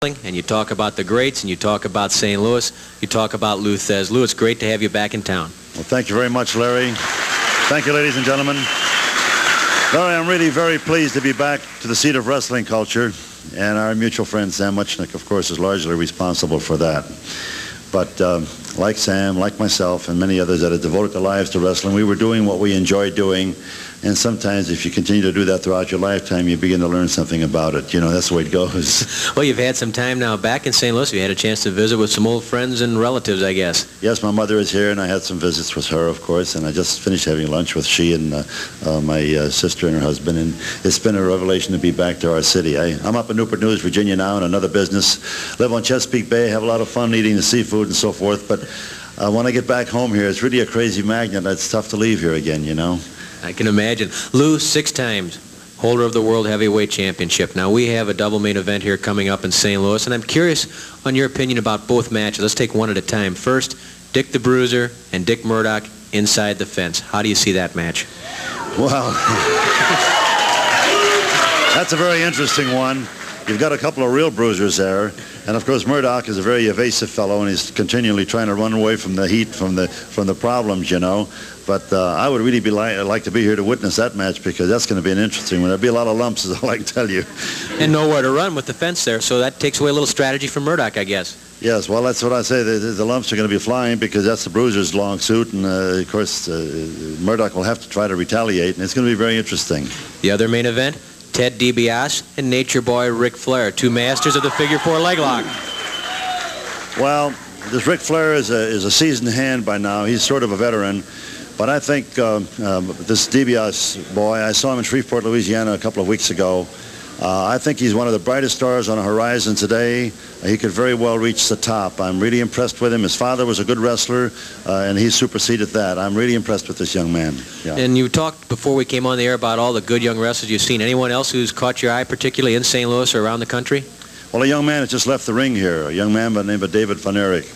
And you talk about the greats, and you talk about St. Louis, you talk about Lou Thez. Lou, it's great to have you back in town. Well, thank you very much, Larry. Thank you, ladies and gentlemen. Larry, I'm really very pleased to be back to the seat of wrestling culture, and our mutual friend Sam Muchnick, of course, is largely responsible for that. But like Sam, like myself, and many others that have devoted their lives to wrestling, we were doing what we enjoyed doing. And sometimes if you continue to do that throughout your lifetime, you begin to learn something about it. You know, that's the way it goes. Well, you've had some time now back in St. Louis. You had a chance to visit with some old friends and relatives, I guess. Yes, my mother is here, and I had some visits with her, of course. And I just finished having lunch with she and my sister and her husband. And it's been a revelation to be back to our city. I'm up in Newport News, Virginia now in another business. Live on Chesapeake Bay, have a lot of fun eating the seafood and so forth. But when I get back home here, it's really a crazy magnet. It's tough to leave here again, you know. I can imagine. Lou, 6 times holder of the World Heavyweight Championship. Now, we have a double main event here coming up in St. Louis, and I'm curious on your opinion about both matches. Let's take one at a time. First, Dick the Bruiser and Dick Murdoch inside the fence. How do you see that match? Well, that's a very interesting one. You've got a couple of real bruisers there. And, of course, Murdoch is a very evasive fellow, and he's continually trying to run away from the heat, from the problems, you know. But I would really like to be here to witness that match, because that's going to be an interesting one. There'll be a lot of lumps, is all I can tell you. And nowhere to run with the fence there, so that takes away a little strategy from Murdoch, I guess. Yes, well, that's what I say. The lumps are going to be flying, because that's the bruiser's long suit. And, of course, Murdoch will have to try to retaliate, and it's going to be very interesting. The other main event, Ted DiBiase and Nature Boy Ric Flair, 2 masters of the figure 4 leg lock. Well, this Ric Flair is a seasoned hand by now. He's sort of a veteran. But I think this DiBiase boy, I saw him in Shreveport, Louisiana a couple of weeks ago. I think he's one of the brightest stars on the horizon today. He could very well reach the top. I'm really impressed with him. His father was a good wrestler, and he superseded that. I'm really impressed with this young man. Yeah. And you talked before we came on the air about all the good young wrestlers you've seen. Anyone else who's caught your eye, particularly in St. Louis or around the country? Well, a young man has just left the ring here, a young man by the name of David Von Erich.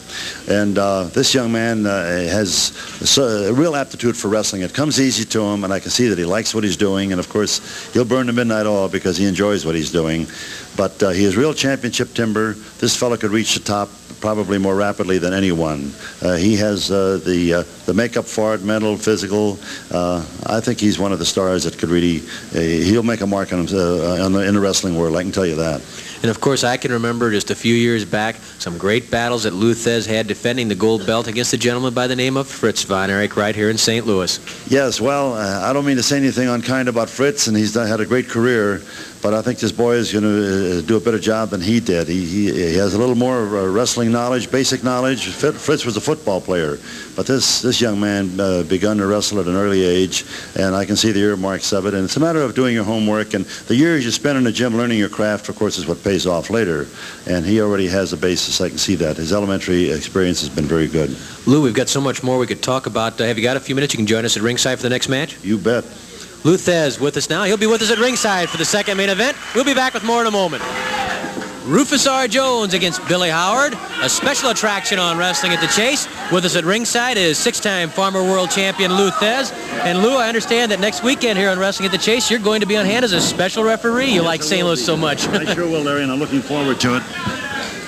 And this young man has a real aptitude for wrestling. It comes easy to him, and I can see that he likes what he's doing. And, of course, he'll burn the midnight oil because he enjoys what he's doing. But he is real championship timber. This fellow could reach the top probably more rapidly than anyone. He has the makeup for it, mental, physical. I think he's one of the stars that could really, he'll make a mark on him in the wrestling world, I can tell you that. And, of course, I can remember just a few years back some great battles that Lou Thez had defending the gold belt against a gentleman by the name of Fritz Von Erich right here in St. Louis. Yes, well, I don't mean to say anything unkind about Fritz, and he's had a great career. But I think this boy is going to do a better job than he did. He has a little more wrestling knowledge, basic knowledge. Fritz was a football player. But this young man begun to wrestle at an early age, and I can see the earmarks of it. And it's a matter of doing your homework. And the years you spend in the gym learning your craft, of course, is what pays off later. And he already has a basis. I can see that. His elementary experience has been very good. Lou, we've got so much more we could talk about. Have you got a few minutes? You can join us at ringside for the next match? You bet. Lou Thez with us now. He'll be with us at ringside for the second main event. We'll be back with more in a moment. Rufus R. Jones against Billy Howard. A special attraction on Wrestling at the Chase. With us at ringside is 6-time former world champion Lou Thez. And Lou, I understand that next weekend here on Wrestling at the Chase, you're going to be on hand as a special referee. You like St. Louis so much. I sure will, Larry, and I'm looking forward to it.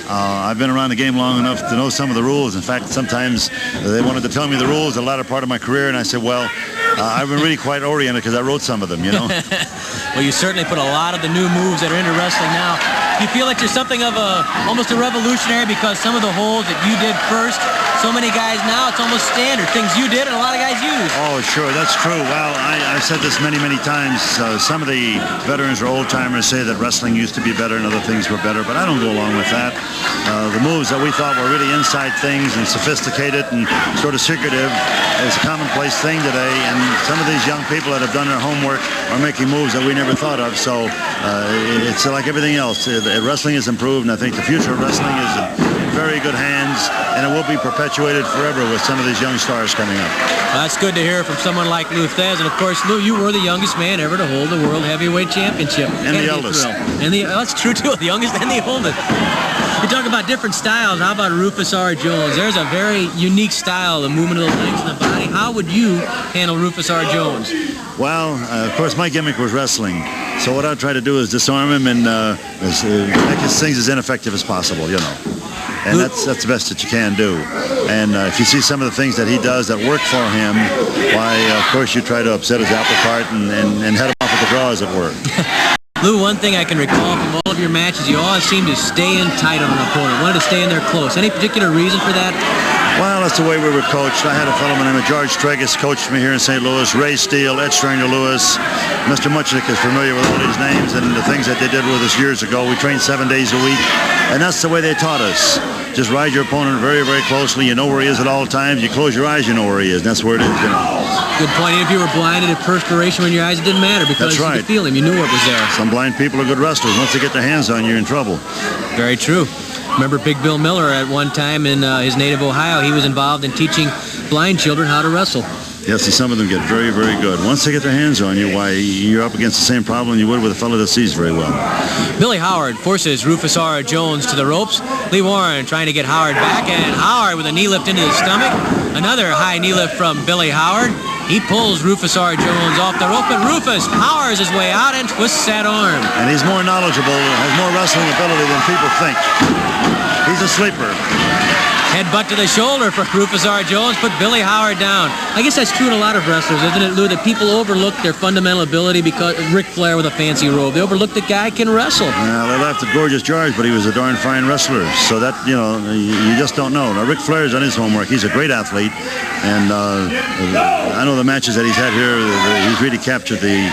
I've been around the game long enough to know some of the rules. In fact, sometimes they wanted to tell me the rules the latter part of my career, and I said, well, I've been really quite oriented because I wrote some of them, you know. Well, you certainly put a lot of the new moves that are into wrestling now. Do you feel like you're something of almost a revolutionary because some of the holds that you did first, so many guys now, it's almost standard. Things you did and a lot of guys use. Oh, sure, that's true. Well, I've said this many, many times. Some of the veterans or old-timers say that wrestling used to be better and other things were better, but I don't go along with that. The moves that we thought were really inside things and sophisticated and sort of secretive is a commonplace thing today, and some of these young people that have done their homework are making moves that we never thought of, so it's like everything else. Wrestling has improved, and I think the future of wrestling is in very good hands, and it will be perpetuated forever with some of these young stars coming up. Well, that's good to hear from someone like Lou Thez, and of course, Lou, you were the youngest man ever to hold the World Heavyweight Championship. And the eldest. And that's true, too, the youngest and the oldest. You talk about different styles. How about Rufus R. Jones? There's a very unique style, the movement of the legs and the body. How would you handle Rufus R. Jones? Well, of course, my gimmick was wrestling. So what I'll try to do is disarm him and make his things as ineffective as possible, you know. And that's the best that you can do. And if you see some of the things that he does that work for him, why, of course, you try to upset his apple cart and head him off with the draw, as it were. Lou, one thing I can recall from all of your matches, you always seem to stay in tight on an opponent, wanted to stay in there close. Any particular reason for that? Well, that's the way we were coached. I had a fellow by the name of George Tregus coached me here in St. Louis, Ray Steele, Ed Stringer Lewis. Mr. Muchnick is familiar with all these names and the things that they did with us years ago. We trained 7 days a week, and that's the way they taught us. Just ride your opponent very, very closely. You know where he is at all times. You close your eyes, you know where he is. And that's where it is, you know. Good point. If you were blinded at perspiration in your eyes, it didn't matter because you could feel him. You knew what was there. Some blind people are good wrestlers. Once they get their hands on you, you're in trouble. Very true. Remember Big Bill Miller at one time in his native Ohio. He was involved in teaching blind children how to wrestle. Yes, see, some of them get very, very good. Once they get their hands on you, why, you're up against the same problem you would with a fellow that sees very well. Billy Howard forces Rufus R. Jones to the ropes. Lee Warren trying to get Howard back, and Howard with a knee lift into the stomach. Another high knee lift from Billy Howard. He pulls Rufus R. Jones off the rope, but Rufus powers his way out and twists that arm. And he's more knowledgeable, has more wrestling ability than people think. He's a sleeper. Headbutt to the shoulder for Rufus R. Jones, put Billy Howard down. I guess that's true in a lot of wrestlers, isn't it, Lou? That people overlook their fundamental ability because Ric Flair with a fancy robe. They overlook the guy can wrestle. Well, they laughed at Gorgeous George, but he was a darn fine wrestler. So that, you know, you just don't know. Now, Ric Flair's done his homework. He's a great athlete. And I know the matches that he's had here, he's really captured the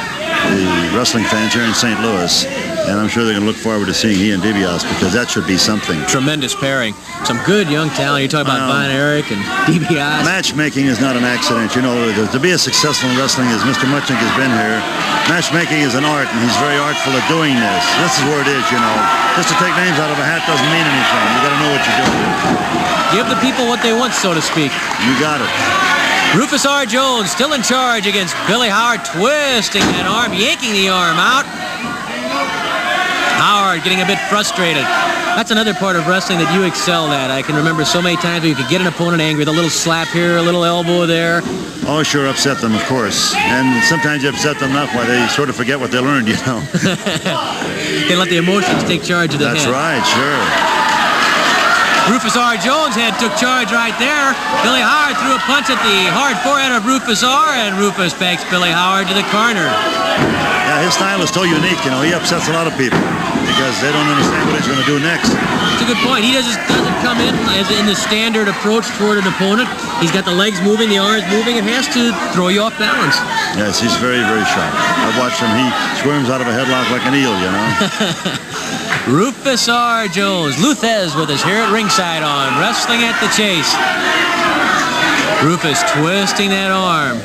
wrestling fans here in St. Louis. And I'm sure they're going to look forward to seeing he and DiBiase, because that should be something. Tremendous pairing. Some good young talent. You talk about Von Erich and DiBiase. Matchmaking is not an accident. You know, to be as successful in wrestling as Mr. Muchnick has been here, matchmaking is an art, and he's very artful at doing this. This is where it is, you know. Just to take names out of a hat doesn't mean anything. You got to know what you're doing. Give the people what they want, so to speak. You got it. Rufus R. Jones still in charge against Billy Howard, twisting that arm, yanking the arm out. Howard getting a bit frustrated. That's another part of wrestling that you excel at. I can remember so many times where you could get an opponent angry with a little slap here, a little elbow there. Oh, sure, upset them, of course. And sometimes you upset them enough why they sort of forget what they learned, you know. They let the emotions take charge of the head. That's right, sure. Rufus R. Jones' head took charge right there. Billy Howard threw a punch at the hard forehead of Rufus R., and Rufus takes Billy Howard to the corner. Yeah, his style is so unique, you know. He upsets a lot of people because they don't understand what he's going to do next. That's a good point. He doesn't come in as in the standard approach toward an opponent. He's got the legs moving, the arms moving. It has to throw you off balance. Yes, he's very, very sharp. I've watched him. He squirms out of a headlock like an eel, you know. Rufus R. Jones. Luthez with us here at ringside on Wrestling at the Chase. Rufus twisting that arm.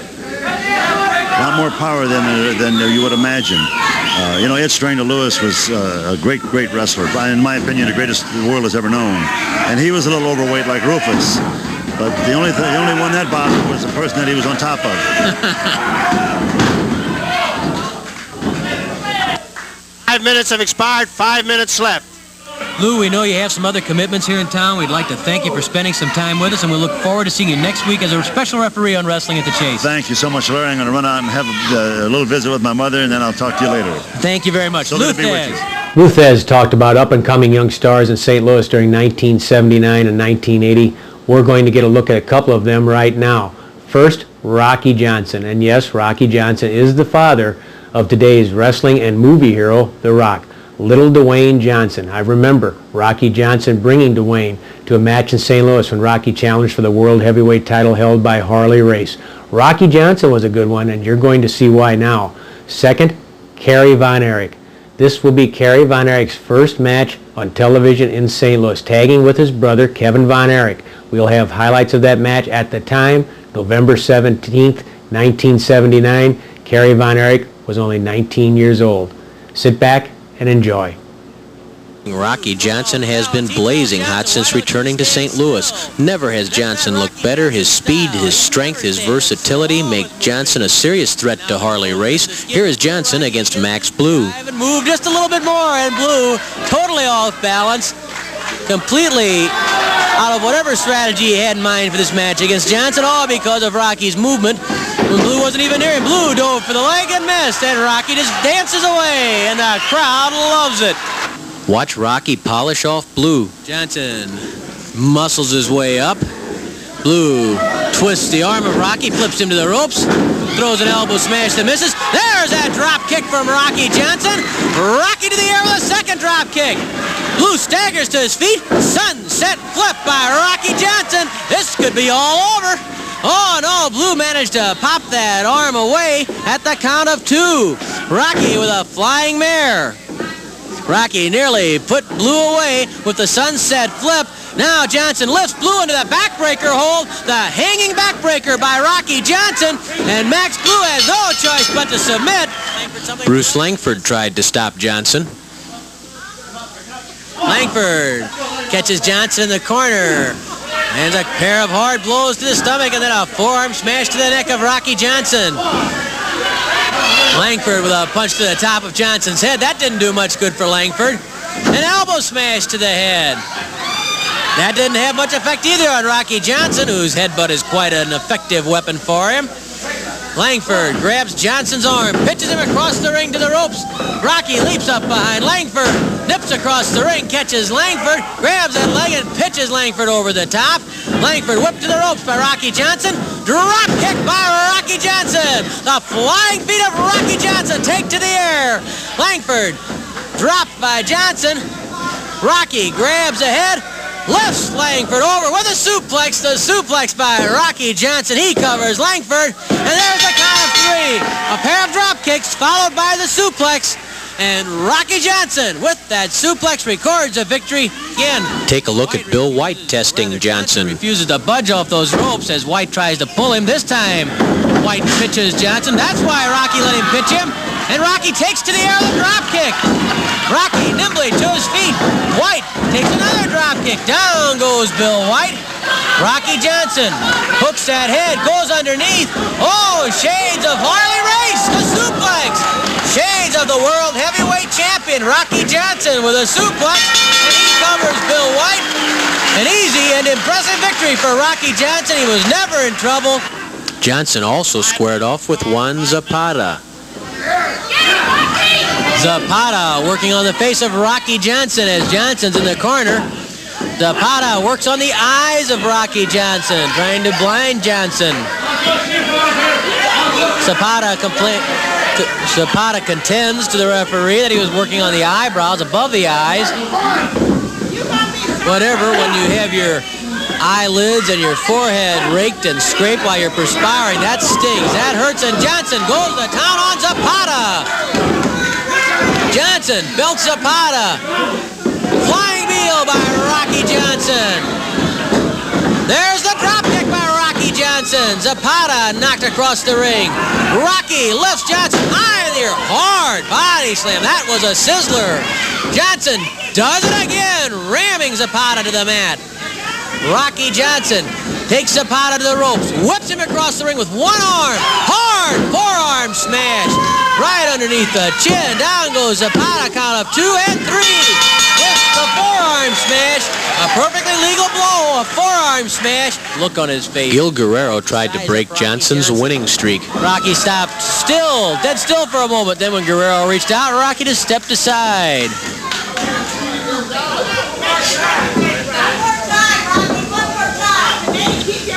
A lot more power than you would imagine. You know, Ed Stringer Lewis was a great, great wrestler. In my opinion, the greatest the world has ever known. And he was a little overweight like Rufus. But the only one that bothered was the person that he was on top of. 5 minutes have expired, 5 minutes left. Lou, we know you have some other commitments here in town. We'd like to thank you for spending some time with us, and we look forward to seeing you next week as a special referee on Wrestling at the Chase. Thank you so much, Larry. I'm going to run out and have a little visit with my mother, and then I'll talk to you later. Thank you very much. So Luthez. Luthez talked about up-and-coming young stars in St. Louis during 1979 and 1980. We're going to get a look at a couple of them right now. First, Rocky Johnson. And yes, Rocky Johnson is the father of today's wrestling and movie hero, The Rock. Little Dwayne Johnson. I remember Rocky Johnson bringing Dwayne to a match in St. Louis when Rocky challenged for the World Heavyweight title held by Harley Race. Rocky Johnson was a good one, and you're going to see why now. Second, Kerry Von Erich. This will be Kerry Von Erich's first match on television in St. Louis, tagging with his brother Kevin Von Erich. We'll have highlights of that match at the time, November 17th, 1979. Kerry Von Erich was only 19 years old. Sit back and enjoy. Rocky Johnson has been blazing hot since returning to St. Louis. Never has Johnson looked better. His speed, his strength, his versatility make Johnson a serious threat to Harley Race. Here is Johnson against Max Blue. Move just a little bit more, and Blue totally off balance, completely out of whatever strategy he had in mind for this match against Johnson, all because of Rocky's movement. Blue wasn't even near him. Blue dove for the leg and missed, and Rocky just dances away, and the crowd loves it. Watch Rocky polish off Blue. Johnson muscles his way up. Blue twists the arm of Rocky, flips him to the ropes, throws an elbow smash that misses. There's that drop kick from Rocky Johnson. Rocky to the air with a second drop kick. Blue staggers to his feet. Sunset flip by Rocky Johnson. This could be all over. Oh no, Blue managed to pop that arm away at the count of 2. Rocky with a flying mare. Rocky nearly put Blue away with the sunset flip. Now Johnson lifts Blue into the backbreaker hold. The hanging backbreaker by Rocky Johnson. And Max Blue has no choice but to submit. Bruce Langford tried to stop Johnson. Langford catches Johnson in the corner. And a pair of hard blows to the stomach and then a forearm smash to the neck of Rocky Johnson. Langford with a punch to the top of Johnson's head. That didn't do much good for Langford. An elbow smash to the head. That didn't have much effect either on Rocky Johnson, whose headbutt is quite an effective weapon for him. Langford grabs Johnson's arm, pitches him across the ring to the ropes. Rocky leaps up behind Langford, nips across the ring, catches Langford, grabs that leg and pitches Langford over the top. Langford whipped to the ropes by Rocky Johnson. Drop kick by Rocky Johnson. The flying feet of Rocky Johnson take to the air. Langford dropped by Johnson. Rocky grabs ahead. Lifts Langford over with a suplex. The suplex by Rocky Johnson. He covers Langford. And there's the count of 3. A pair of drop kicks followed by the suplex. And Rocky Johnson with that suplex records a victory again. Take a look at Bill White testing Johnson. Refuses to budge off those ropes as White tries to pull him. This time White pitches Johnson. That's why Rocky let him pitch him. And Rocky takes to the air with a drop kick. Rocky nimbly to his feet. White takes another drop kick. Down goes Bill White. Rocky Johnson hooks that head, goes underneath. Oh, shades of Harley Race, the suplex. Shades of the world heavyweight champion, Rocky Johnson with a suplex. And he covers Bill White. An easy and impressive victory for Rocky Johnson. He was never in trouble. Johnson also squared off with Juan Zapata. Zapata working on the face of Rocky Johnson as Johnson's in the corner. Zapata works on the eyes of Rocky Johnson, trying to blind Johnson. Zapata contends to the referee that he was working on the eyebrows above the eyes. Whatever, when you have your eyelids and your forehead raked and scraped while you're perspiring, that stings, that hurts, and Johnson goes to town on Zapata. Johnson belts Zapata. Flying heel by Rocky Johnson. There's the drop kick by Rocky Johnson. Zapata knocked across the ring. Rocky lifts Johnson high in the air. Hard body slam. That was a sizzler. Johnson does it again, ramming Zapata to the mat. Rocky Johnson takes Zapata to the ropes, whips him across the ring with one arm. Hard forearm smash. Right underneath the chin. Down goes Zapata, count of 2 and 3. With the forearm smash. A perfectly legal blow, a forearm smash. Look on his face. Gil Guerrero tried to break Johnson's winning streak. Rocky stopped still, dead still for a moment. Then when Guerrero reached out, Rocky just stepped aside.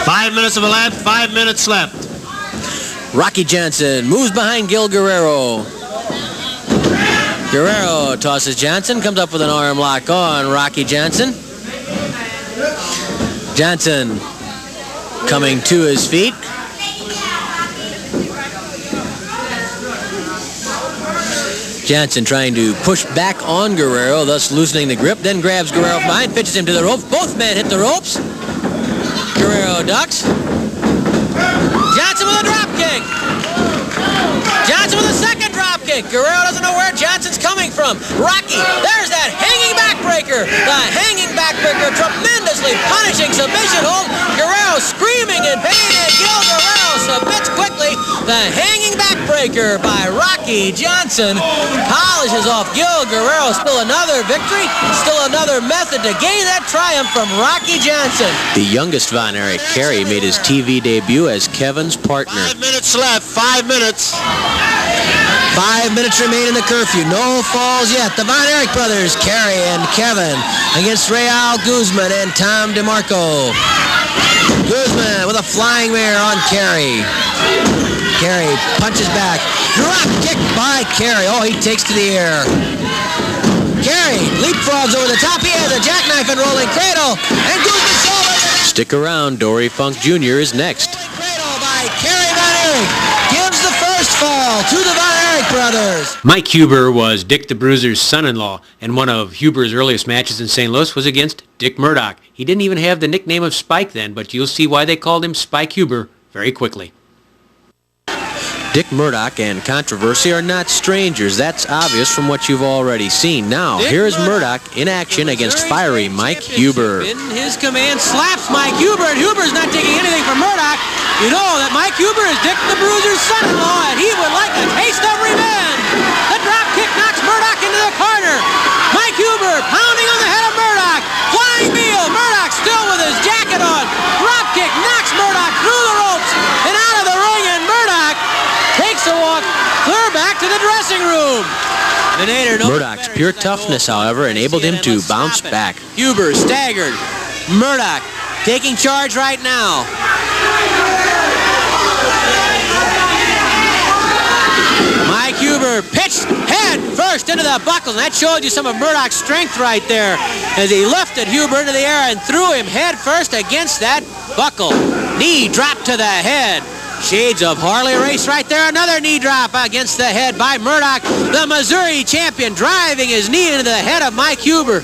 Five minutes of a lap, 5 minutes left. Rocky Johnson moves behind Gil Guerrero. Guerrero tosses Johnson, comes up with an arm lock on Rocky Johnson. Johnson coming to his feet. Johnson trying to push back on Guerrero, thus loosening the grip, then grabs Guerrero from behind, pitches him to the ropes. Both men hit the ropes. Guerrero ducks. Johnson with a drop kick. Johnson with a second drop kick. Guerrero doesn't know where Johnson's coming from. Rocky, there's that hanging backbreaker. The hanging backbreaker tremendously punishing submission hold. Guerrero screaming in pain, and Gil Guerrero submits quickly. The hanging backbreaker by Rocky Johnson polishes off Gil Guerrero. Still another victory. Still another method to gain that triumph from Rocky Johnson. The youngest Von Erich, Carey, made his TV debut as Kevin's partner. 5 minutes minutes left. 5 minutes. 5 minutes remain in the curfew. No falls yet. The Von Erich brothers, Kerry and Kevin, against Real Guzman and Tom DeMarco. Guzman with a flying mare on Kerry. Kerry punches back. Drop kick by Kerry. Oh, he takes to the air. Kerry leapfrogs over the top. He has a jackknife and rolling cradle. And Guzman's over. Stick around. Dory Funk Jr. is next. Cradle by Kerry Von Erich. Gives the first fall to the Von Erich brothers. Mike Huber was Dick the Bruiser's son-in-law, and one of Huber's earliest matches in St. Louis was against Dick Murdoch. He didn't even have the nickname of Spike then, but you'll see why they called him Spike Huber very quickly. Dick Murdoch and controversy are not strangers. That's obvious from what you've already seen. Now, here's Murdoch in action against fiery Mike Huber. In his command, slaps Mike Huber, and Huber's not taking anything from Murdoch. You know that Mike Huber is Dick the Bruiser's son-in-law, and he would like a taste of revenge. The drop kick knocks Murdoch into the corner. Mike Huber pounding on the head of Murdoch. Flying meal. Murdoch still with his jacket on. Drop kick knocks Murdoch through the ropes and out of the ring, and Murdoch takes a walk clear back to the dressing room. Murdoch's pure toughness, however, enabled him to bounce back. Huber staggered. Murdoch taking charge right now. Mike Huber pitched head first into the buckles, and that showed you some of Murdoch's strength right there as he lifted Huber into the air and threw him head first against that buckle. Knee dropped to the head. Shades of Harley Race right there. Another knee drop against the head by Murdoch. The Missouri champion driving his knee into the head of Mike Huber.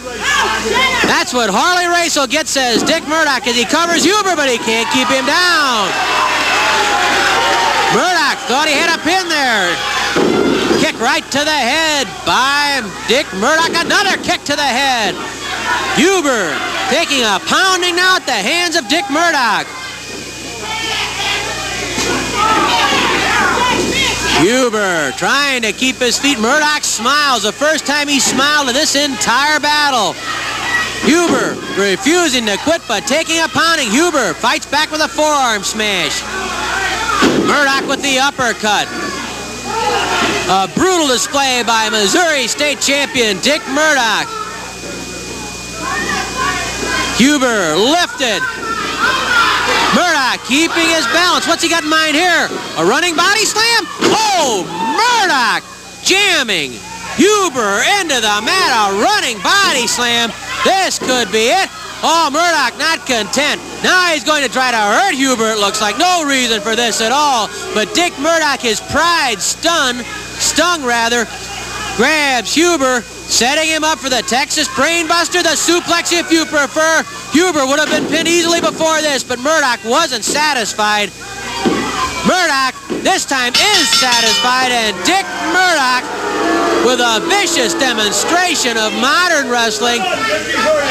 That's what Harley Race will get, says Dick Murdoch, as he covers Huber, but he can't keep him down. Murdoch thought he had a pin there. Kick right to the head by Dick Murdoch. Another kick to the head. Huber taking a pounding now at the hands of Dick Murdoch. Huber trying to keep his feet. Murdoch smiles. The first time he smiled in this entire battle. Huber refusing to quit but taking a pounding. Huber fights back with a forearm smash. Murdoch with the uppercut. A brutal display by Missouri State champion Dick Murdoch. Huber lifted. Murdoch keeping his balance. What's he got in mind here? A running body slam? Oh, Murdoch jamming Huber into the mat. A running body slam. This could be it. Oh, Murdoch not content. Now he's going to try to hurt Huber, it looks like. No reason for this at all. But Dick Murdoch, his pride stung, grabs Huber, setting him up for the Texas Brainbuster, the suplex if you prefer. Huber would have been pinned easily before this, but Murdoch wasn't satisfied. Murdoch this time is satisfied, and Dick Murdoch, with a vicious demonstration of modern wrestling,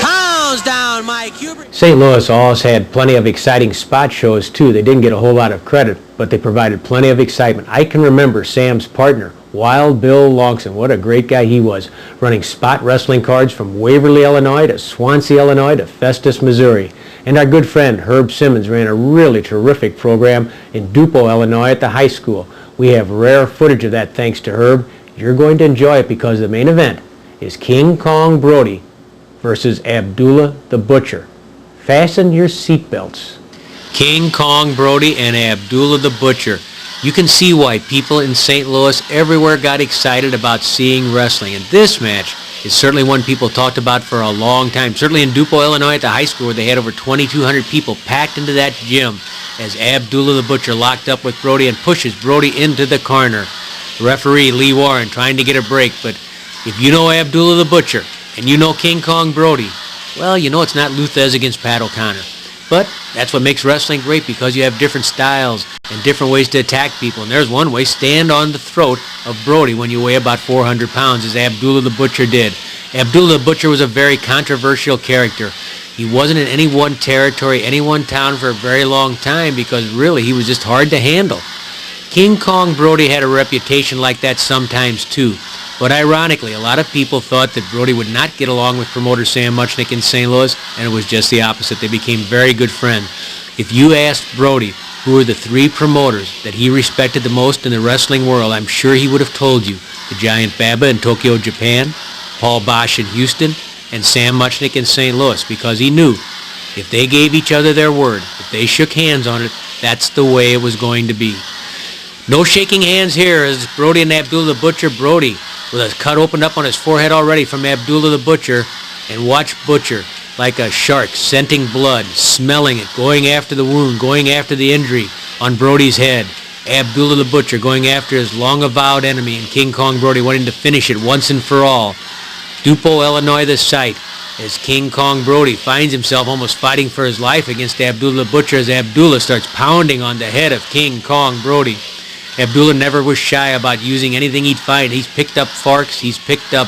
pounds down Mike Huber. St. Louis always had plenty of exciting spot shows too. They didn't get a whole lot of credit, but they provided plenty of excitement. I can remember Sam's partner, Wild Bill Longson. What a great guy he was, running spot wrestling cards from Waverly, Illinois to Swansea, Illinois to Festus, Missouri. And our good friend Herb Simmons ran a really terrific program in Dupo, Illinois at the high school. We have rare footage of that thanks to Herb. You're going to enjoy it because the main event is King Kong Brody versus Abdullah the Butcher. Fasten your seatbelts. King Kong Brody and Abdullah the Butcher. You can see why people in St. Louis everywhere got excited about seeing wrestling. And this match is certainly one people talked about for a long time. Certainly in Dupo, Illinois at the high school where they had over 2,200 people packed into that gym as Abdullah the Butcher locked up with Brody and pushes Brody into the corner. Referee Lee Warren trying to get a break, but if you know Abdullah the Butcher and you know King Kong Brody, well, you know it's not Luthez against Pat O'Connor. But that's what makes wrestling great, because you have different styles and different ways to attack people. And there's one way: stand on the throat of Brody when you weigh about 400 pounds, as Abdullah the Butcher did. Abdullah the Butcher was a very controversial character. He wasn't in any one territory, any one town for a very long time, because really he was just hard to handle. King Kong Brody had a reputation like that sometimes too. But ironically, a lot of people thought that Brody would not get along with promoter Sam Muchnick in St. Louis, and it was just the opposite. They became very good friends. If you asked Brody who were the three promoters that he respected the most in the wrestling world, I'm sure he would have told you. The Giant Baba in Tokyo, Japan, Paul Bosch in Houston, and Sam Muchnick in St. Louis, because he knew if they gave each other their word, if they shook hands on it, that's the way it was going to be. No shaking hands here as Brody and Abdullah the Butcher. Brody with a cut opened up on his forehead already from Abdullah the Butcher. And watch Butcher like a shark, scenting blood, smelling it, going after the wound, going after the injury on Brody's head. Abdullah the Butcher going after his long-avowed enemy and King Kong Brody, wanting to finish it once and for all. Dupo, Illinois, the site, as King Kong Brody finds himself almost fighting for his life against Abdullah the Butcher as Abdullah starts pounding on the head of King Kong Brody. Abdullah never was shy about using anything he'd find. He's picked up forks, he's picked up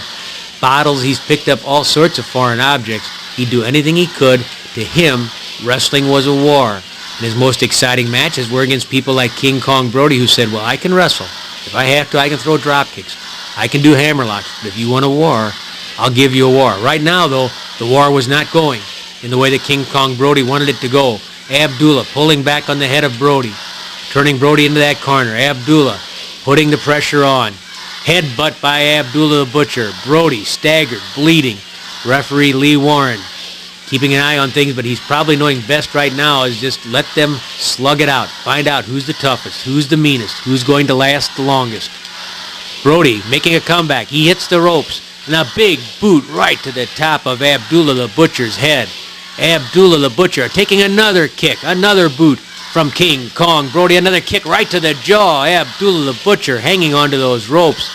bottles, he's picked up all sorts of foreign objects. He'd do anything he could. To him, wrestling was a war. And his most exciting matches were against people like King Kong Brody, who said, well, I can wrestle. If I have to, I can throw drop kicks. I can do hammerlocks. But if you want a war, I'll give you a war. Right now, though, the war was not going in the way that King Kong Brody wanted it to go. Abdullah pulling back on the head of Brody, turning Brody into that corner. Abdullah putting the pressure on. Headbutt by Abdullah the Butcher. Brody staggered, bleeding. Referee Lee Warren keeping an eye on things, but he's probably knowing best right now is just let them slug it out. Find out who's the toughest, who's the meanest, who's going to last the longest. Brody making a comeback. He hits the ropes. And a big boot right to the top of Abdullah the Butcher's head. Abdullah the Butcher taking another kick, another boot from King Kong Brody. Another kick right to the jaw. Abdullah the Butcher hanging onto those ropes.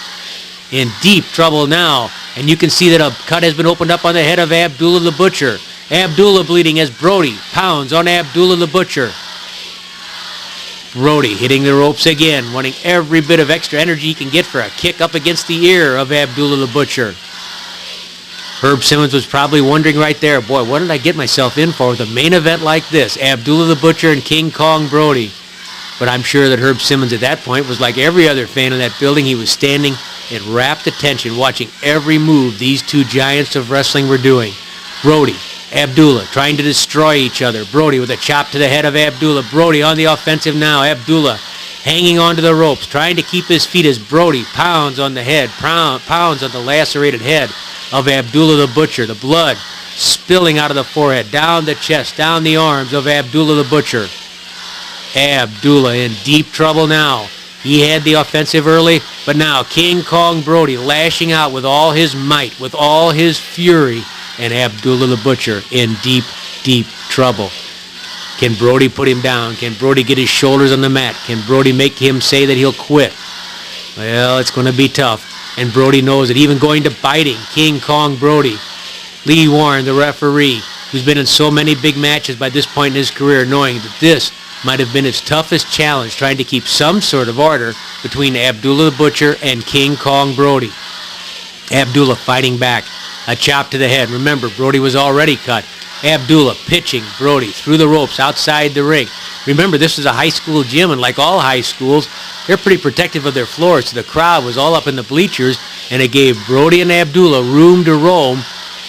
In deep trouble now. And you can see that a cut has been opened up on the head of Abdullah the Butcher. Abdullah bleeding as Brody pounds on Abdullah the Butcher. Brody hitting the ropes again, wanting every bit of extra energy he can get for a kick up against the ear of Abdullah the Butcher. Herb Simmons was probably wondering right there, boy, what did I get myself in for with a main event like this? Abdullah the Butcher and King Kong Brody. But I'm sure that Herb Simmons at that point was like every other fan in that building. He was standing in rapt attention, watching every move these two giants of wrestling were doing. Brody, Abdullah trying to destroy each other. Brody with a chop to the head of Abdullah. Brody on the offensive now. Abdullah hanging onto the ropes, trying to keep his feet as Brody pounds on the head, pounds on the lacerated head of Abdullah the Butcher. The blood spilling out of the forehead, down the chest, down the arms of Abdullah the Butcher. Abdullah in deep trouble now. He had the offensive early, but now King Kong Brody lashing out with all his might, with all his fury, and Abdullah the Butcher in deep, deep trouble. Can Brody put him down? Can Brody get his shoulders on the mat? Can Brody make him say that he'll quit? Well, it's going to be tough. And Brody knows it. Even going to biting King Kong Brody. Lee Warren, the referee, who's been in so many big matches by this point in his career, knowing that this might have been his toughest challenge, trying to keep some sort of order between Abdullah the Butcher and King Kong Brody. Abdullah fighting back. A chop to the head. Remember, Brody was already cut. Abdullah pitching Brody through the ropes outside the ring. Remember, this was a high school gym, and like all high schools, they're pretty protective of their floors, so the crowd was all up in the bleachers, and it gave Brody and Abdullah room to roam.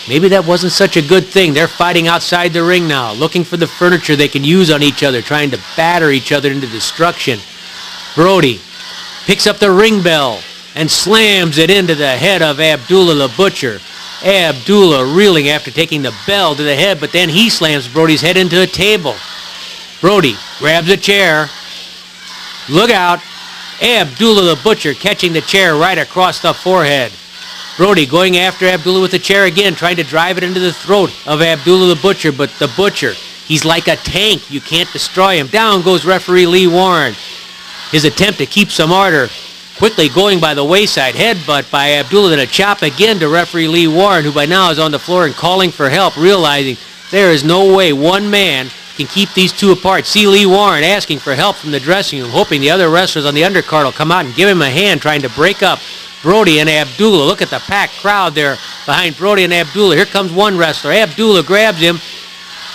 Maybe that wasn't such a good thing. They're fighting outside the ring now, looking for the furniture they can use on each other, trying to batter each other into destruction. Brody picks up the ring bell and slams it into the head of Abdullah the Butcher. Abdullah reeling after taking the bell to the head, but then he slams Brody's head into a table. Brody grabs a chair. Look out. Abdullah the Butcher catching the chair right across the forehead. Brody going after Abdullah with the chair again, trying to drive it into the throat of Abdullah the Butcher, but the Butcher, he's like a tank. You can't destroy him. Down goes referee Lee Warren. His attempt to keep some order quickly going by the wayside. Headbutt by Abdullah, then a chop again to referee Lee Warren, who by now is on the floor and calling for help, realizing there is no way one man can keep these two apart. See Lee Warren asking for help from the dressing room, hoping the other wrestlers on the undercard will come out and give him a hand, trying to break up Brody and Abdullah. Look at the packed crowd there behind Brody and Abdullah. Here comes one wrestler. Abdullah grabs him.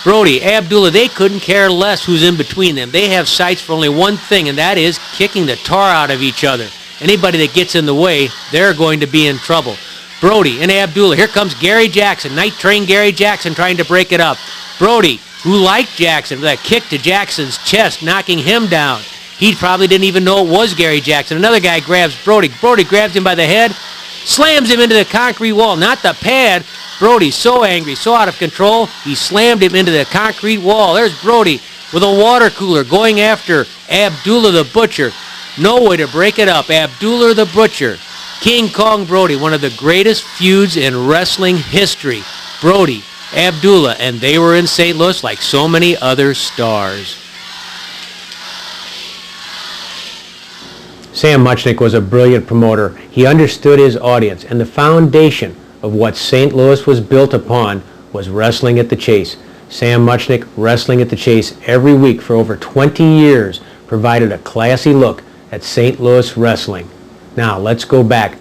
Brody, Abdullah, they couldn't care less who's in between them. They have sights for only one thing, and that is kicking the tar out of each other. Anybody that gets in the way, they're going to be in trouble. Brody and Abdullah. Here comes Gary Jackson, Night Train Gary Jackson trying to break it up. Brody, who liked Jackson, with that kick to Jackson's chest, knocking him down. He probably didn't even know it was Gary Jackson. Another guy grabs Brody. Brody grabs him by the head, slams him into the concrete wall, not the pad. Brody's so angry, so out of control, he slammed him into the concrete wall. There's Brody with a water cooler going after Abdullah the Butcher. No way to break it up. Abdullah the Butcher. King Kong Brody, one of the greatest feuds in wrestling history. Brody, Abdullah, and they were in St. Louis like so many other stars. Sam Muchnick was a brilliant promoter. He understood his audience, and the foundation of what St. Louis was built upon was wrestling at the Chase. Sam Muchnick, wrestling at the Chase every week for over 20 years, provided a classy look at St. Louis wrestling. Now let's go back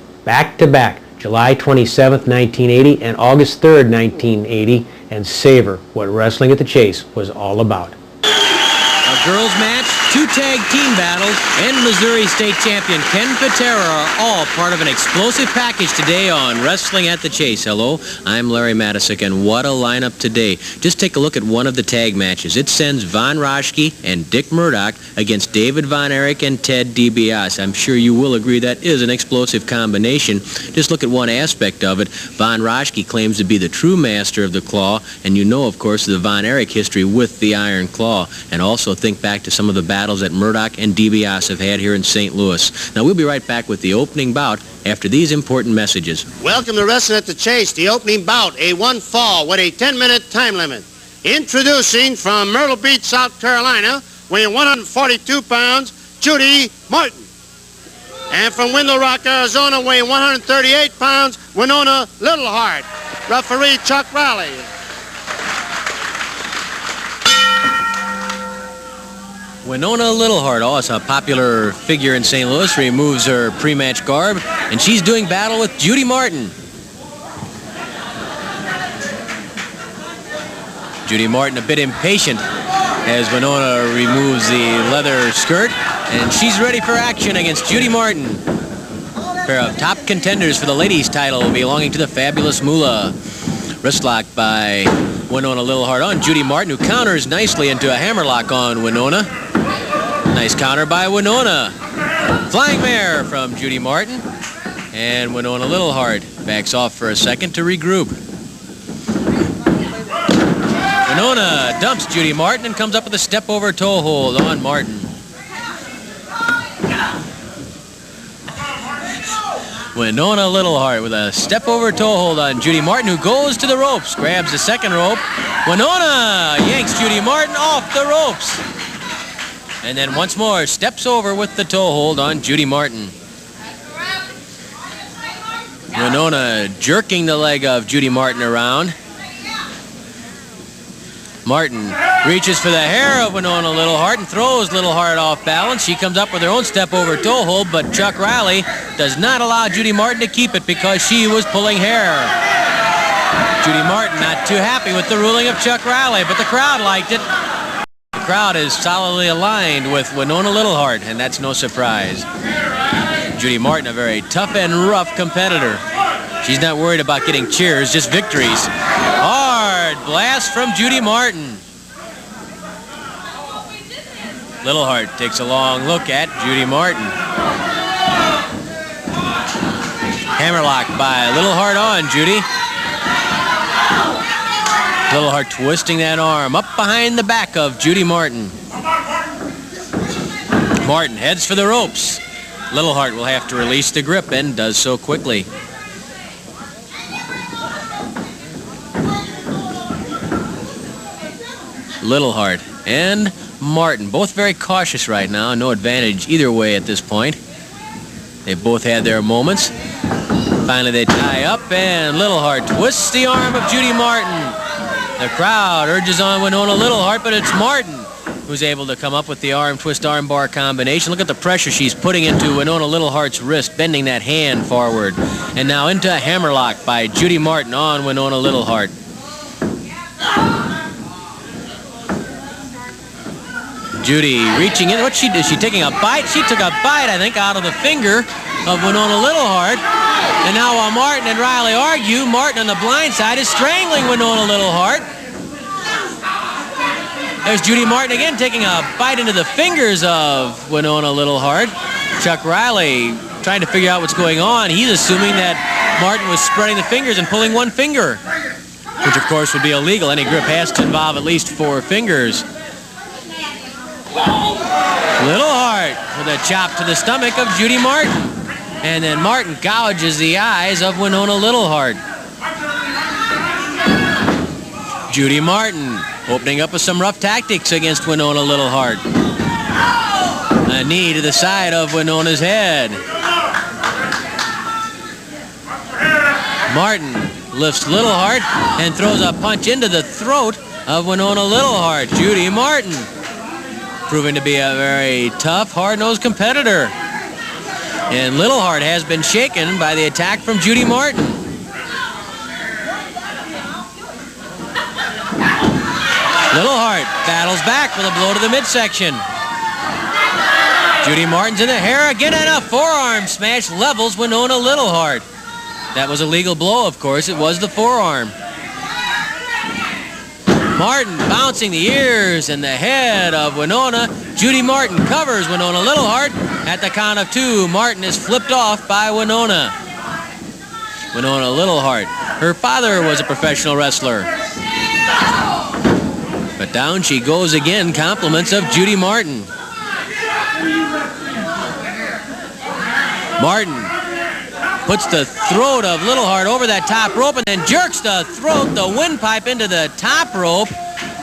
to back, July 27th, 1980 and August 3rd, 1980, and savor what wrestling at the Chase was all about. A girls match, 2 tag team battles, and Missouri State champion Ken Patera are all part of an explosive package today on Wrestling at the Chase. Hello, I'm Larry Matisick, and what a lineup today. Just take a look at one of the tag matches. It sends Von Roschke and Dick Murdoch against David Von Erich and Ted DiBiase. I'm sure you will agree that is an explosive combination. Just look at one aspect of it. Von Roschke claims to be the true master of the claw, and you know, of course, the Von Erich history with the Iron Claw. And also think back to some of the battles that Murdoch and DiBiase have had here in St. Louis. Now, we'll be right back with the opening bout after these important messages. Welcome to Wrestling at the Chase, the opening bout, a one fall with a 10-minute time limit. Introducing from Myrtle Beach, South Carolina, weighing 142 pounds, Judy Martin. And from Window Rock, Arizona, weighing 138 pounds, Winona Littleheart. Referee Chuck Riley. Winona Littleheart, also a popular figure in St. Louis, removes her pre-match garb, and she's doing battle with Judy Martin. Judy Martin a bit impatient as Winona removes the leather skirt, and she's ready for action against Judy Martin. A pair of top contenders for the ladies' title belonging to the Fabulous Moolah. Wrist lock by Winona Littleheart on Judy Martin, who counters nicely into a hammerlock on Winona. Nice counter by Winona. Flying mare from Judy Martin. And Winona Littleheart backs off for a second to regroup. Winona dumps Judy Martin and comes up with a step-over toe hold on Martin. Winona Littleheart with a step-over toe hold on Judy Martin, who goes to the ropes, grabs the second rope. Winona yanks Judy Martin off the ropes. And then once more steps over with the toe hold on Judy Martin. Winona jerking the leg of Judy Martin around. Martin reaches for the hair of Winona Littleheart and throws Littleheart off balance. She comes up with her own step-over toe hold, but Chuck Riley does not allow Judy Martin to keep it because she was pulling hair. Judy Martin not too happy with the ruling of Chuck Riley, but the crowd liked it. The crowd is solidly aligned with Winona Littleheart, and that's no surprise. Judy Martin, a very tough and rough competitor. She's not worried about getting cheers, just victories. Hard blast from Judy Martin. Littleheart takes a long look at Judy Martin. Hammerlock by Littleheart on Judy. Littleheart twisting that arm up behind the back of Judy Martin. Martin heads for the ropes. Littleheart will have to release the grip and does so quickly. Littleheart and Martin, both very cautious right now. No advantage either way at this point. They've both had their moments. Finally they tie up, and Littleheart twists the arm of Judy Martin. The crowd urges on Winona Littleheart, but it's Martin who's able to come up with the arm twist arm bar combination. Look at the pressure she's putting into Winona Littleheart's wrist, bending that hand forward. And now into a hammerlock by Judy Martin on Winona Littleheart. Judy reaching in. What's she do? Is she taking a bite? She took a bite, I think, out of the finger of Winona Littleheart. And now while Martin and Riley argue, Martin on the blind side is strangling Winona Littleheart. There's Judy Martin again taking a bite into the fingers of Winona Littleheart. Chuck Riley trying to figure out what's going on. He's assuming that Martin was spreading the fingers and pulling one finger, which of course would be illegal. Any grip has to involve at least 4 fingers. Littleheart with a chop to the stomach of Judy Martin. And then Martin gouges the eyes of Winona Littleheart. Judy Martin opening up with some rough tactics against Winona Littleheart. A knee to the side of Winona's head. Martin lifts Littleheart and throws a punch into the throat of Winona Littleheart. Judy Martin proving to be a very tough, hard-nosed competitor. And Littleheart has been shaken by the attack from Judy Martin. Littleheart battles back with a blow to the midsection. Judy Martin's in the hair again, and a forearm smash levels Winona Littleheart. That was a legal blow, of course. It was the forearm. Martin bouncing the ears and the head of Winona. Judy Martin covers Winona Littleheart. At the count of 2, Martin is flipped off by Winona. Winona Littleheart. Her father was a professional wrestler. But down she goes again. Compliments of Judy Martin. Martin puts the throat of Littleheart over that top rope and then jerks the windpipe into the top rope.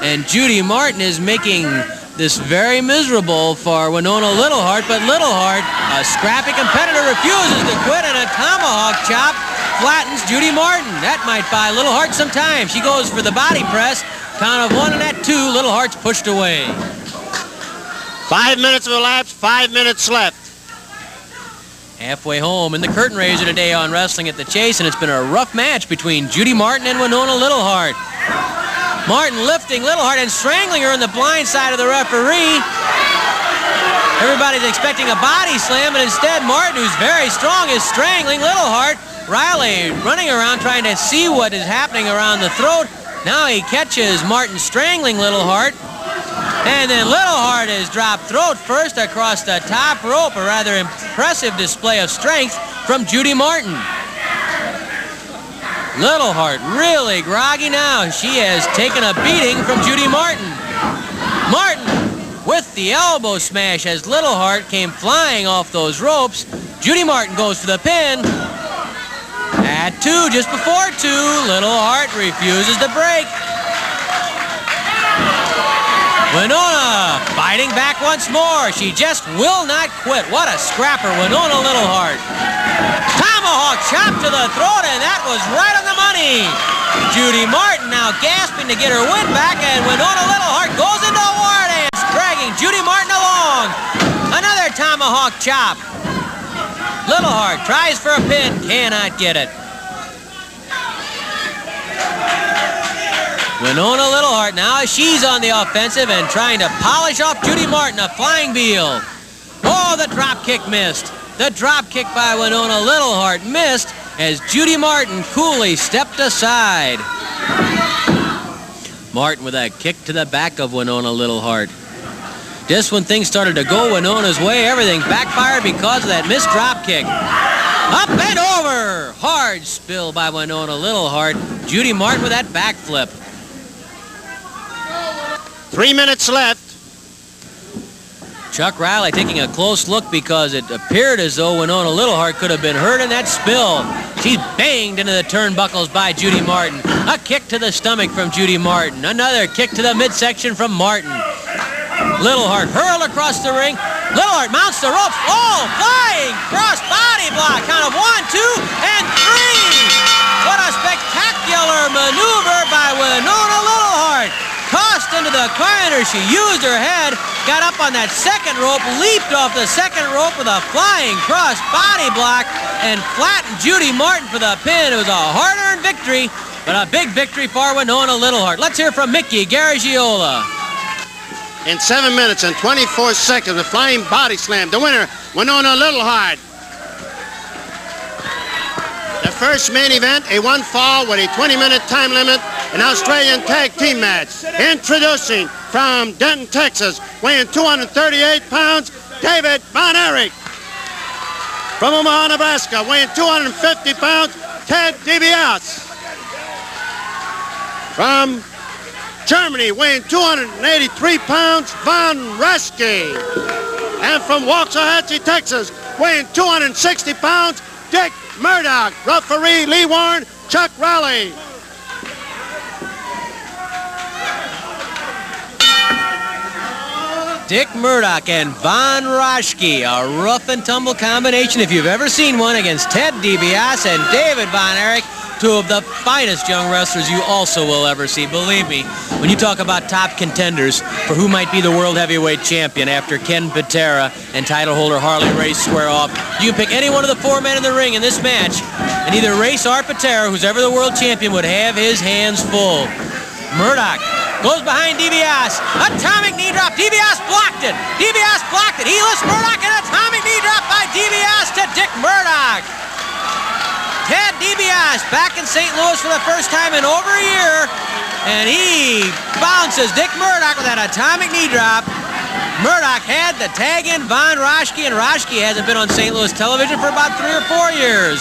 And Judy Martin is making this very miserable for Winona Littleheart, but Littleheart, a scrappy competitor, refuses to quit, and a tomahawk chop flattens Judy Martin. That might buy Littleheart some time. She goes for the body press. Count of 1, and at 2, Littleheart's pushed away. 5 minutes have elapsed, 5 minutes left. Halfway home in the curtain raiser today on Wrestling at the Chase, and it's been a rough match between Judy Martin and Winona Littleheart. Martin lifting Littleheart and strangling her in the blind side of the referee. Everybody's expecting a body slam, but instead Martin, who's very strong, is strangling Littleheart. Riley running around trying to see what is happening around the throat. Now he catches Martin strangling Littleheart. And then Littleheart is dropped throat first across the top rope. A rather impressive display of strength from Judy Martin. Littleheart really groggy now. She has taken a beating from Judy Martin. Martin with the elbow smash as Littleheart came flying off those ropes. Judy Martin goes for the pin. At 2, just before 2, Littleheart refuses to break. Winona fighting back once more. She just will not quit. What a scrapper, Winona Littleheart. Tomahawk chop to the throat, and that was right on the money. Judy Martin now gasping to get her wind back, and Winona Littleheart goes into a war dance, dragging Judy Martin along. Another tomahawk chop. Littleheart tries for a pin, cannot get it. Winona Littleheart now, she's on the offensive and trying to polish off Judy Martin, a flying heel. Oh, the drop kick missed. The drop kick by Winona Littleheart missed as Judy Martin coolly stepped aside. Martin with a kick to the back of Winona Littleheart. Just when things started to go Winona's way, everything backfired because of that missed drop kick. Up and over! Hard spill by Winona Littleheart. Judy Martin with that backflip. 3 minutes left. Chuck Riley taking a close look because it appeared as though Winona Littleheart could have been hurt in that spill. She's banged into the turnbuckles by Judy Martin. A kick to the stomach from Judy Martin. Another kick to the midsection from Martin. Littleheart hurled across the ring. Littleheart mounts the ropes. Oh, flying cross body block. Count of 1, 2, and 3. What a spectacular maneuver by Winona Littleheart. Tossed into the corner, she used her head, got up on that second rope, leaped off the second rope with a flying cross body block, and flattened Judy Martin for the pin. It was a hard-earned victory, but a big victory for Winona Littleheart. Let's hear from Mickey Garagiola. In 7 minutes and 24 seconds, the flying body slam. The winner, Winona Littleheart. The first main event, a 1 fall with a 20-minute time limit. an Australian tag team match. Introducing from Denton, Texas, weighing 238 pounds, David Von Erich. From Omaha, Nebraska, weighing 250 pounds, Ted DiBiase. From Germany, weighing 283 pounds, Von Raschke. And from Waxahachie, Texas, weighing 260 pounds, Dick Murdoch. Referee Lee Warren, Chuck Raleigh. Dick Murdoch and Von Raschke, a rough and tumble combination if you've ever seen one, against Ted DiBiase and David Von Erich, two of the finest young wrestlers you also will ever see. Believe me, when you talk about top contenders for who might be the world heavyweight champion after Ken Patera and title holder Harley Race square off, you can pick any one of the four men in the ring in this match, and either Race or Patera, who's ever the world champion, would have his hands full. Murdoch goes behind DiBiase. Atomic knee drop. DiBiase blocked it. DiBiase blocked it. He lifts Murdoch, and atomic knee drop by DiBiase to Dick Murdoch. Ted DiBiase back in St. Louis for the first time in over a year, and he bounces Dick Murdoch with that atomic knee drop. Murdoch had to tag in Von Raschke, and Raschke hasn't been on St. Louis television for about 3 or 4 years.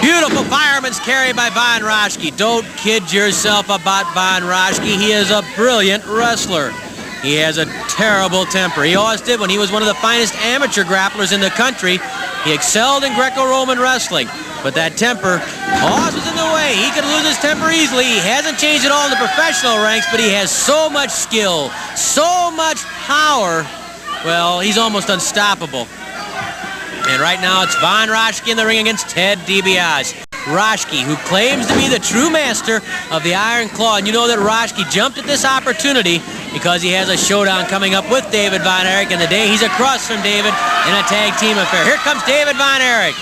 Beautiful fireman's carry by Von Raschke. Don't kid yourself about Von Raschke. He is a brilliant wrestler. He has a terrible temper. He always did when he was one of the finest amateur grapplers in the country. He excelled in Greco-Roman wrestling, but that temper always was in the way. He could lose his temper easily. He hasn't changed at all in the professional ranks, but he has so much skill, so much power. Well, he's almost unstoppable. And right now it's Von Raschke in the ring against Ted DiBiase. Raschke, who claims to be the true master of the Iron Claw. And you know that Raschke jumped at this opportunity because he has a showdown coming up with David Von Erich, and the day he's across from David in a tag team affair. Here comes David Von Erich.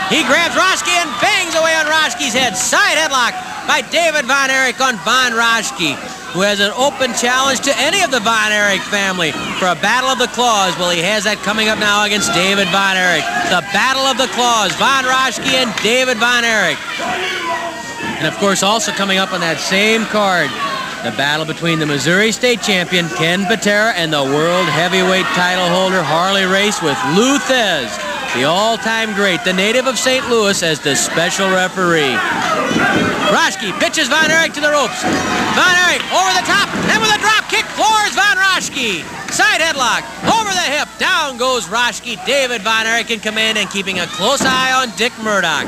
He grabs Raschke and bangs away on Raschke's head. Side headlock by David Von Erich on Von Raschke, who has an open challenge to any of the Von Erich family for a Battle of the Claws. Well, he has that coming up now against David Von Erich. The Battle of the Claws, Von Raschke and David Von Erich. And of course, also coming up on that same card, the battle between the Missouri State Champion Ken Patera and the World Heavyweight title holder Harley Race, with Lou Thez, the all-time great, the native of St. Louis, as the special referee. Raschke pitches Von Erich to the ropes. Von Erich over the top, and with a drop kick, floors Von Raschke. Side headlock, over the hip, down goes Raschke. David Von Erich in command and keeping a close eye on Dick Murdoch.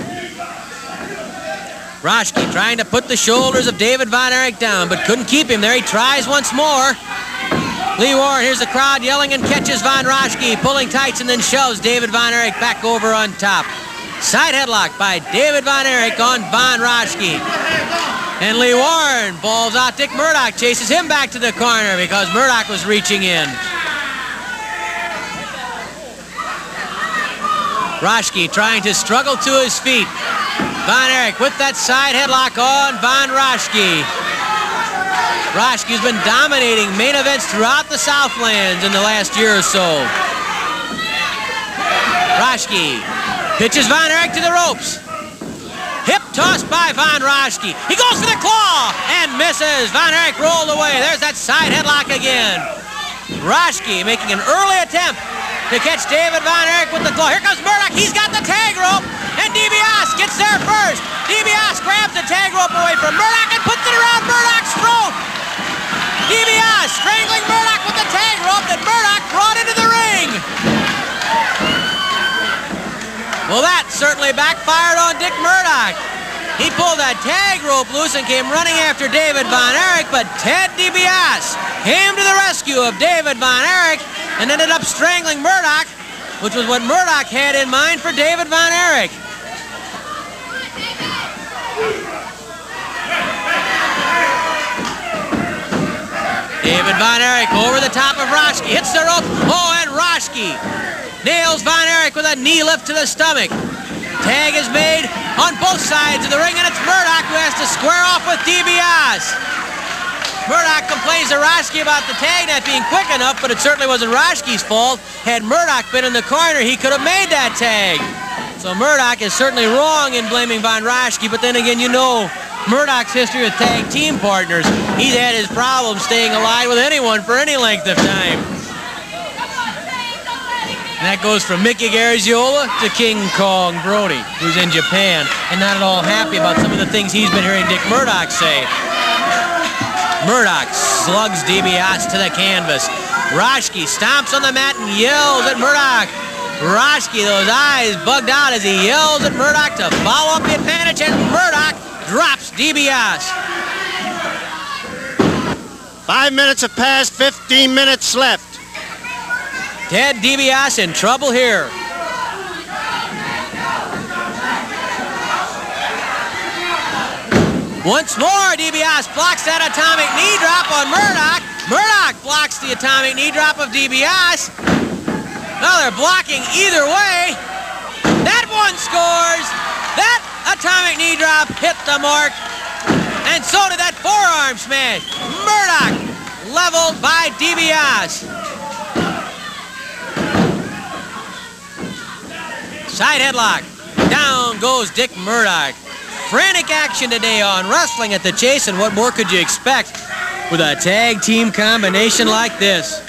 Raschke trying to put the shoulders of David Von Erich down, but couldn't keep him there. He tries once more. Lee Warren hears the crowd yelling and catches Von Raschke, pulling tights, and then shoves David Von Erich back over on top. Side headlock by David Von Erich on Von Raschke. And Lee Warren balls out Dick Murdoch, chases him back to the corner because Murdoch was reaching in. Raschke trying to struggle to his feet. Von Erich with that side headlock on Von Raschke. Raschke's been dominating main events throughout the Southlands in the last year or so. Raschke pitches Von Erich to the ropes. Hip toss by Von Raschke. He goes for the claw and misses. Von Erich rolled away. There's that side headlock again. Raschke making an early attempt to catch David Von Erich with the claw. Here comes Murdoch. He's got the tag rope, and DiBiase gets there first. DiBiase grabs the tag rope away from Murdoch and puts it around Murdoch's throat. DiBiase strangling Murdoch with the tag rope that Murdoch brought into the ring. Well, that certainly backfired on Dick Murdoch. He pulled that tag rope loose and came running after David Von Erich, but Ted DiBiase came to the rescue of David Von Erich and ended up strangling Murdoch, which was what Murdoch had in mind for David Von Erich. David Von Erich over the top of Raschke, hits the rope, and Raschke nails Von Erich with a knee lift to the stomach. Tag is made on both sides of the ring, and it's Murdoch who has to square off with DiBiase. Murdoch complains to Raschke about the tag not being quick enough, but it certainly wasn't Raschke's fault. Had Murdoch been in the corner, he could have made that tag. So Murdoch is certainly wrong in blaming Von Raschke, but then again, you know Murdoch's history with tag team partners, he's had his problems staying alive with anyone for any length of time. And that goes from Mickey Garagiola to King Kong Brody, who's in Japan and not at all happy about some of the things he's been hearing Dick Murdoch say. Murdoch slugs DiBiase to the canvas. Roschke stomps on the mat and yells at Murdoch. Roschke, those eyes bugged out as he yells at Murdoch to follow up the advantage, and Murdoch drops DiBiase. 5 minutes have passed, 15 minutes left. Ted DiBiase in trouble here. Once more, DiBiase blocks that atomic knee drop on Murdoch. Murdoch blocks the atomic knee drop of DiBiase. Now they're blocking either way. That one scores. That atomic knee drop hit the mark. And so did that forearm smash. Murdoch leveled by DiBiase. Side headlock. Down goes Dick Murdoch. Frantic action today on Wrestling at the Chase, and what more could you expect with a tag team combination like this?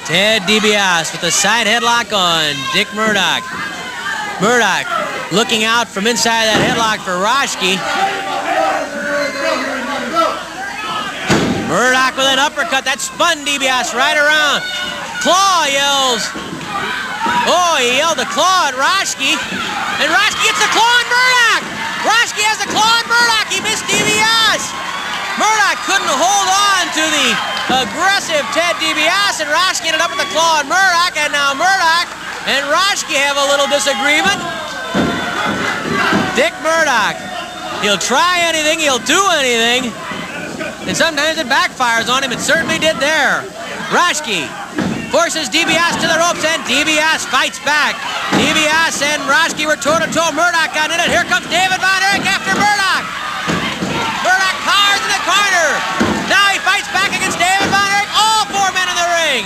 Ted DiBiase with a side headlock on Dick Murdoch. Murdoch looking out from inside that headlock for Roschke. Murdoch with an uppercut that spun DiBiase right around. Claw yells. Oh, he yelled a claw at Roschke. And Roschke gets the claw on Murdoch. Roschke has the claw on Murdoch. He missed DiBiase. Murdoch couldn't hold on to the aggressive Ted DiBiase, and Roschke ended up with the claw on Murdoch, and now Murdoch and Roschke have a little disagreement. Dick Murdoch, he'll try anything, he'll do anything, and sometimes it backfires on him. It certainly did there. Roschke forces DiBiase to the ropes, and DiBiase fights back. DiBiase and Roschke were toe-to-toe. Murdoch got in it. Here comes David Von Erich after Murdoch. Murdoch powers in the corner. Now he fights back against David Von Erich. All four men in the ring.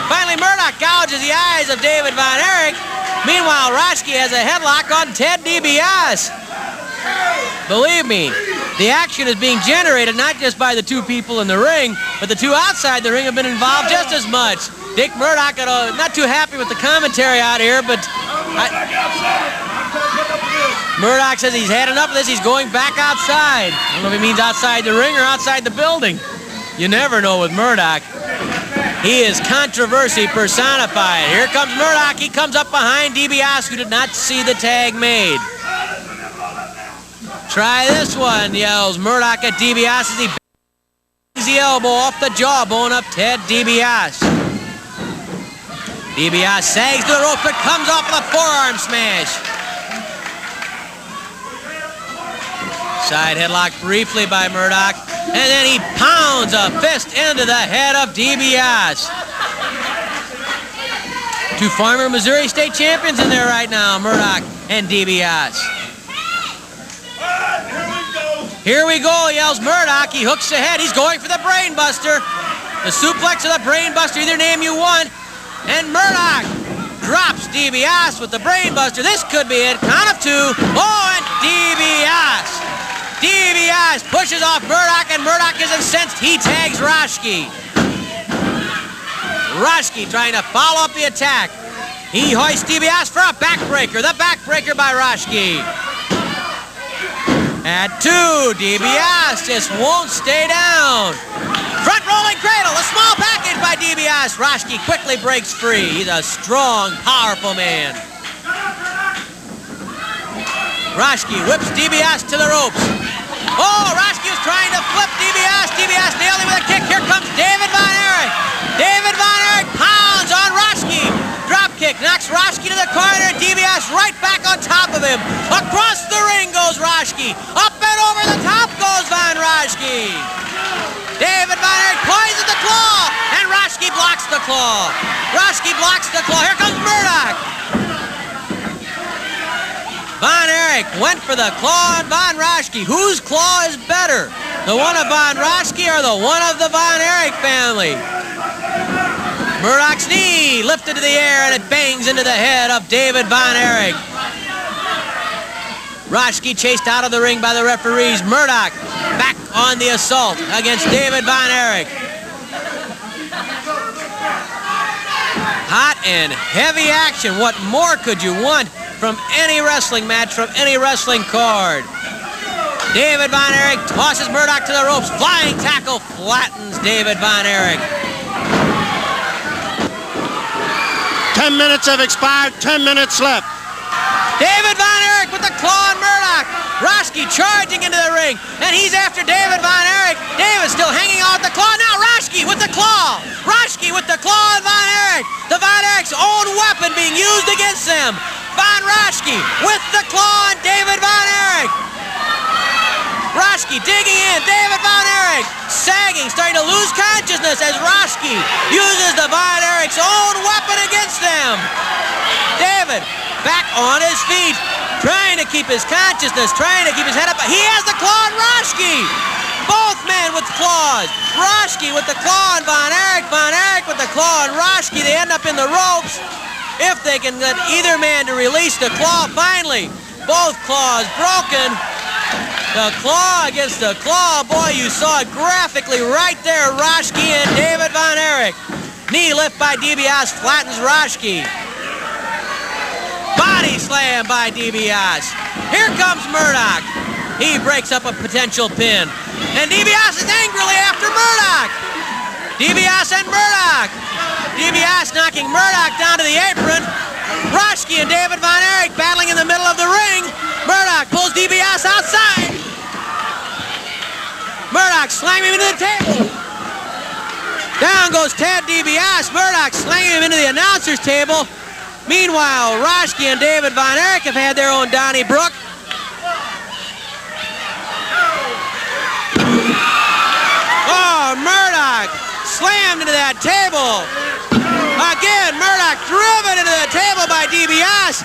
Finally, Murdoch gouges the eyes of David Von Erich. Meanwhile, Roschke has a headlock on Ted DiBiase. Believe me, the action is being generated not just by the two people in the ring, but the two outside the ring have been involved just as much. Dick Murdoch not too happy with the commentary out here, but Murdoch says he's had enough of this. He's going back outside. I don't know if he means outside the ring or outside the building. You never know with Murdoch. He is controversy personified. Here comes Murdoch. He comes up behind DiBiase, who did not see the tag made. Try this one, yells Murdoch at DiBiase as he bangs the elbow off the jawbone of Ted DiBiase. DiBiase sags to the ropes, but comes off with a forearm smash. Side headlock briefly by Murdoch, and then he pounds a fist into the head of DiBiase. Two former Missouri State champions in there right now, Murdoch and DiBiase. Here we go, yells Murdoch. He hooks ahead. He's going for the brain buster. The suplex or the brain buster, either name you want. And Murdoch drops DiBiase with the brain buster. This could be it. Count of two. Oh, and DiBiase. DiBiase pushes off Murdoch, and Murdoch is incensed. He tags Roschke. Roschke trying to follow up the attack. He hoists DiBiase for a backbreaker. The backbreaker by Roschke. At two, DiBiase just won't stay down. Front rolling cradle, a small package by DiBiase. Roschke quickly breaks free. He's a strong, powerful man. Roschke whips DiBiase to the ropes. Oh, Roschke was trying to flip DiBiase. DiBiase nailed him with a kick. Here comes David Von Erich. David Von Erich pounds on Roschke. Drop kick knocks Roschke to the corner, and DiBiase right back on top of him. Across the ring goes Roschke. Up and over the top goes Von Roschke. David Von Erich poisons the claw, and Roschke blocks the claw. Roschke blocks the claw. Here comes Murdoch. Von Erich went for the claw on Von Roschke. Whose claw is better? The one of Von Raschke or the one of the Von Erich family? Murdoch's knee lifted to the air and it bangs into the head of David Von Erich. Raschke chased out of the ring by the referees. Murdoch back on the assault against David Von Erich. Hot and heavy action. What more could you want from any wrestling match, from any wrestling card? David Von Erich tosses Murdoch to the ropes. Flying tackle flattens David Von Erich. 10 minutes have expired, 10 minutes left. David Von Erich with the claw on Murdoch. Raschke charging into the ring, and he's after David Von Erich. David still hanging on with the claw. Now Raschke with the claw. Raschke with the claw on Von Erich. The Von Erich's own weapon being used against them. Von Raschke with the claw on David Von Erich. Raschke digging in. David Von Erich sagging, starting to lose consciousness as Raschke uses the Von Erich's own weapon against them. David back on his feet, trying to keep his consciousness, trying to keep his head up. He has the claw on Raschke. Both men with claws. Raschke with the claw on Von Erich. Von Erich with the claw on Raschke. They end up in the ropes. If they can get either man to release the claw, finally, both claws broken. The claw against the claw. Boy, you saw it graphically right there. Raschke and David Von Erich. Knee lift by DiBiase flattens Raschke. Body slam by DiBiase. Here comes Murdoch. He breaks up a potential pin. And DiBiase is angrily after Murdoch. DiBiase and Murdoch. DiBiase knocking Murdoch down to the apron. Raschke and David Von Erich battling in the middle of the ring. Murdoch pulls DiBiase outside. Murdoch slamming him into the table. Down goes Ted DiBiase. Murdoch slanging him into the announcer's table. Meanwhile, Raschke and David Von Erich have had their own Donnybrook. Oh, Murdoch slammed into that table. Again, Murdoch driven into the table by DiBiase.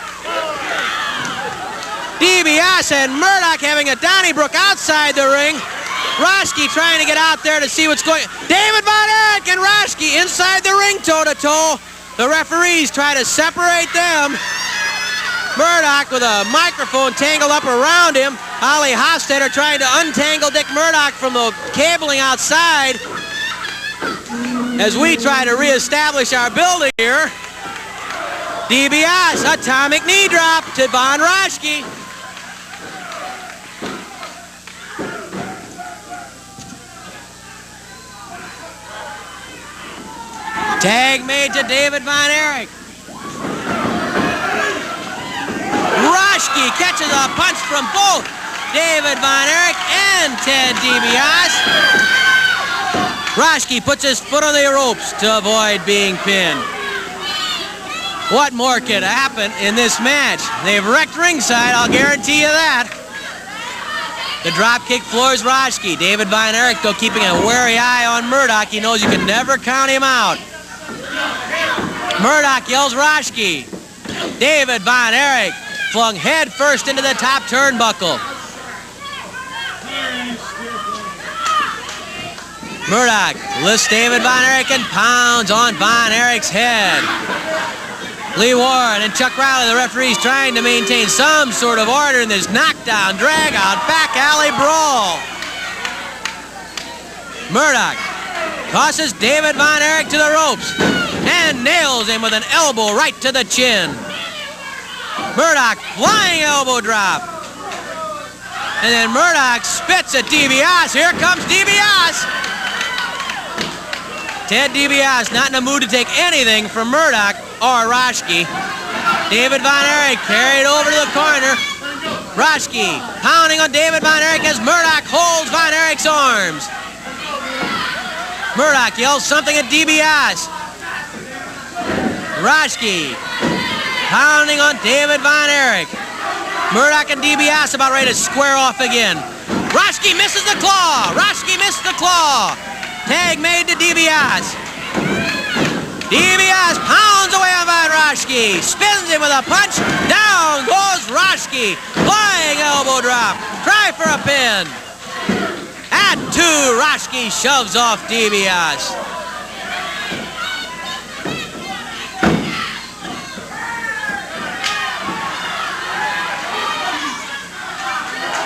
DiBiase and Murdoch having a Donnybrook outside the ring. Raschke trying to get out there to see what's going on. David Von Erich and Raschke inside the ring toe-to-toe. The referees try to separate them. Murdoch with a microphone tangled up around him. Holly Hofstetter trying to untangle Dick Murdoch from the cabling outside. As we try to reestablish our building here. DiBiase, atomic knee drop to Von Raschke. Tag made to David Von Erich. Raschke catches a punch from both David Von Erich and Ted DiBiase. Raschke puts his foot on the ropes to avoid being pinned. What more could happen in this match? They've wrecked ringside, I'll guarantee you that. The dropkick floors Raschke. David Von Erich, though, keeping a wary eye on Murdoch. He knows you can never count him out. Murdoch yells Raschke. David Von Erich flung head first into the top turnbuckle. Murdoch lifts David Von Erich and pounds on Von Erich's head. Lee Warren and Chuck Riley, the referees, trying to maintain some sort of order in this knockdown, drag-out, back alley brawl. Murdoch tosses David Von Erich to the ropes and nails him with an elbow right to the chin. Murdoch flying elbow drop. And then Murdoch spits at DiBiase. Here comes DiBiase. Ted DiBiase not in the mood to take anything from Murdoch or Raschke. David Von Erich carried over to the corner. Raschke pounding on David Von Erich as Murdoch holds Von Erich's arms. Murdoch yells something at DiBiase. Raschke pounding on David Von Erich. Murdoch and DiBiase about ready to square off again. Raschke misses the claw. Raschke missed the claw. Tag made to DiBiase. DiBiase pounds away on Von Raschke. Spins him with a punch. Down goes Raschke. Flying elbow drop. Try for a pin. Got two. Roschke shoves off DiBiase.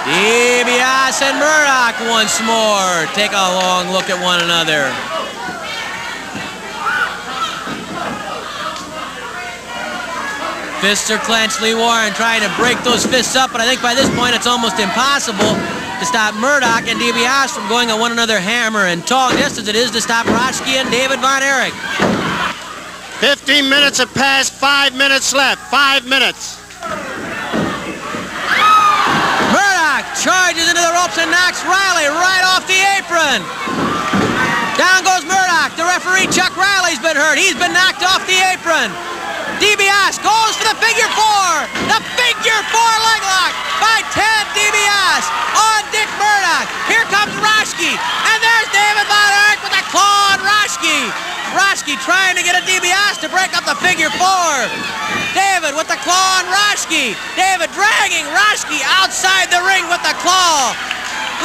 DiBiase and Murdoch once more take a long look at one another. Fists are clenched. Lee Warren trying to break those fists up, but I think by this point it's almost impossible to stop Murdoch and DiBiase from going at one another hammer and tongs, just as it is to stop Roschke and David Von Erich. 15 minutes have passed, 5 minutes left, 5 minutes. Murdoch charges into the ropes and knocks Riley right off the apron. Down goes Murdoch. The referee, Chuck Riley's been hurt. He's been knocked off the apron. DiBiase goes for the figure four. The figure four leg lock by Ted DiBiase on Dick Murdoch. Here comes Roschke, and there's David Von Erich with a claw on Roschke. Roschke trying to get a DiBiase to break up the figure four. David with the claw on Roschke. David dragging Roschke outside the ring with the claw.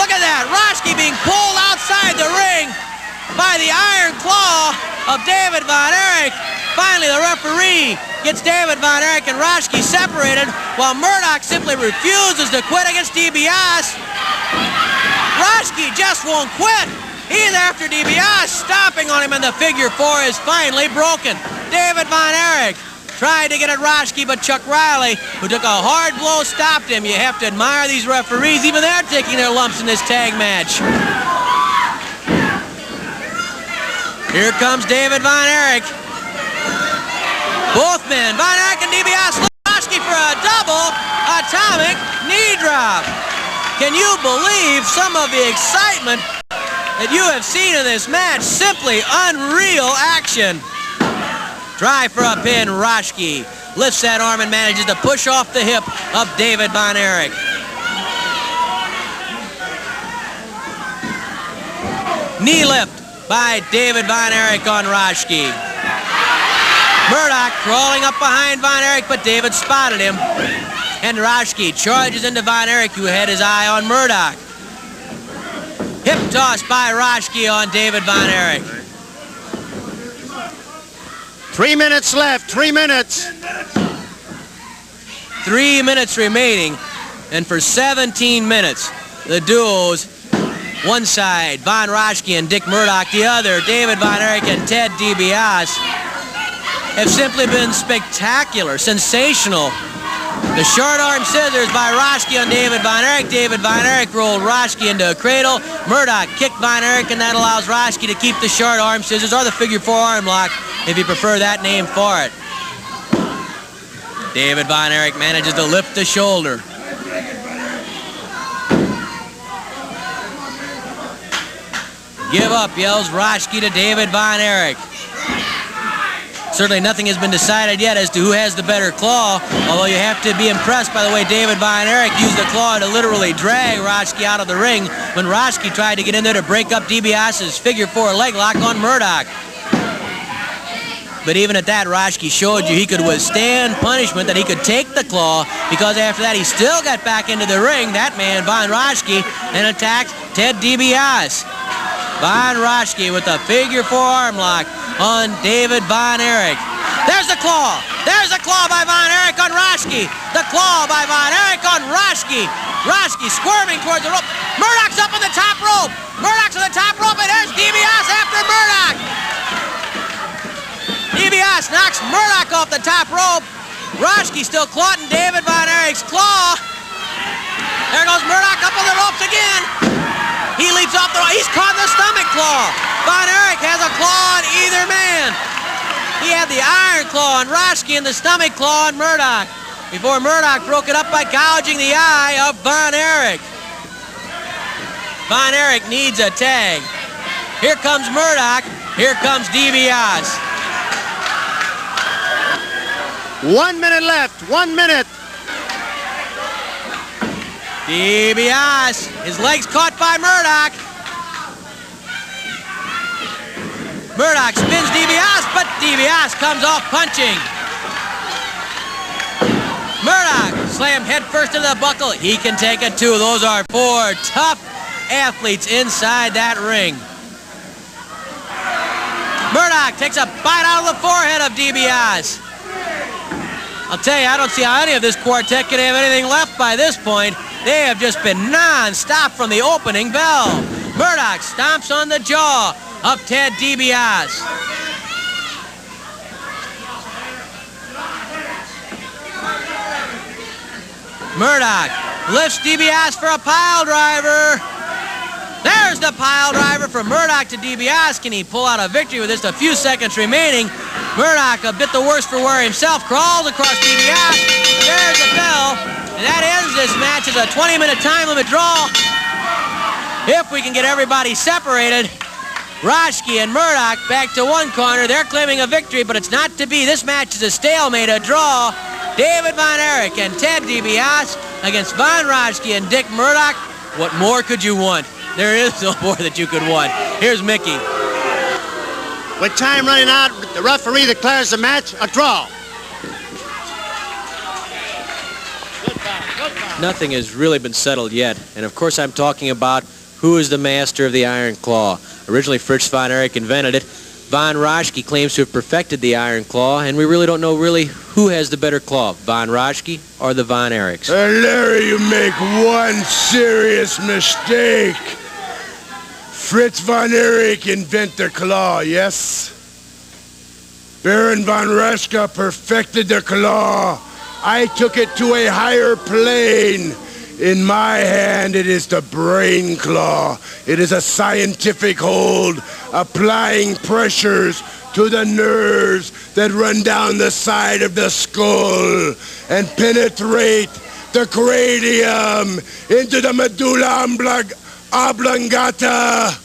Look at that. Roschke being pulled outside the ring by the iron claw of David Von Erich. Finally, the referee gets David Von Erich and Roschke separated, while Murdoch simply refuses to quit against DiBiase. Roschke just won't quit. He's after DiBiase, stomping on him, and the figure four is finally broken. David Von Erich tried to get at Roschke, but Chuck Riley, who took a hard blow, stopped him. You have to admire these referees. Even they're taking their lumps in this tag match. Here comes David Von Erich. Both men, Von Erich and DiBiase, Roschke for a double atomic knee drop. Can you believe some of the excitement that you have seen in this match? Simply unreal action. Try for a pin. Roschke lifts that arm and manages to push off the hip of David Von Erich. Knee lift by David Von Erich on Roschke. Murdoch crawling up behind Von Erich, but David spotted him. And Roschke charges into Von Erich, who had his eye on Murdoch. Hip toss by Roschke on David Von Erich. 3 minutes left, 3 minutes. 3 minutes remaining, and for 17 minutes, the duos, one side, Von Roschke and Dick Murdoch, the other, David Von Erich and Ted DiBiase, have simply been spectacular, sensational. The short arm scissors by Roschke on David Von Erich. David Von Erich rolled Roschke into a cradle. Murdoch kicked Von Erich, and that allows Roschke to keep the short arm scissors, or the figure four arm lock, if you prefer that name for it. David Von Erich manages to lift the shoulder. Give up, yells Roschke to David Von Erich. Certainly nothing has been decided yet as to who has the better claw, although you have to be impressed by the way David Von Erich used the claw to literally drag Roschke out of the ring when Roschke tried to get in there to break up DiBiase's figure four leg lock on Murdoch. But even at that, Roschke showed you he could withstand punishment, that he could take the claw, because after that he still got back into the ring, that man, Von Roschke, and attacked Ted DiBiase. Von Roschke with a figure four arm lock on David Von Erich. There's the claw. There's the claw by Von Erich on Roschke. The claw by Von Erich on Roschke. Roschke squirming towards the rope. Murdoch's up on the top rope. Murdoch's on the top rope, and there's DiBiase after Murdoch. DiBiase knocks Murdoch off the top rope. Roschke still caught in David Von Erich's claw. There goes Murdoch up on the ropes again. He leaps off the rope. He's caught in the stomach claw. Von Erich has a claw on either man. He had the iron claw on Roschke and the stomach claw on Murdoch before Murdoch broke it up by gouging the eye of Von Erich. Von Erich needs a tag. Here comes Murdoch. Here comes DiBiase. 1 minute left, 1 minute. DiBiase, his legs caught by Murdoch. Murdoch spins DiBiase, but DiBiase comes off punching. Murdoch slammed head first into the buckle. He can take it too. Those are four tough athletes inside that ring. Murdoch takes a bite out of the forehead of DiBiase. I'll tell you, I don't see how any of this quartet can have anything left by this point. They have just been non-stop from the opening bell. Murdoch stomps on the jaw of Ted DiBiase. Murdoch lifts DiBiase for a pile driver. There's the pile driver from Murdoch to DiBiase. Can he pull out a victory with just a few seconds remaining? Murdoch, a bit the worse for wear himself, crawls across DiBiase. There's the bell. And that ends this match as a 20-minute time limit draw. If we can get everybody separated. Roschke and Murdoch back to one corner. They're claiming a victory, but it's not to be. This match is a stalemate, a draw. David Von Erich and Ted DiBiase against Von Roschke and Dick Murdoch. What more could you want? There is no more that you could want. Here's Mickey. With time running out, the referee declares the match a draw. Nothing has really been settled yet. And of course I'm talking about who is the master of the Iron Claw. Originally Fritz Von Erich invented it. Von Roschke claims to have perfected the Iron Claw, and we really don't know who has the better claw, Von Roschke or the Von Erichs. Larry, you make one serious mistake. Fritz Von Erich invented the claw, yes? Baron Von Roschke perfected the claw. I took it to a higher plane. In my hand, it is the brain claw. It is a scientific hold, applying pressures to the nerves that run down the side of the skull and penetrate the cranium into the medulla oblongata,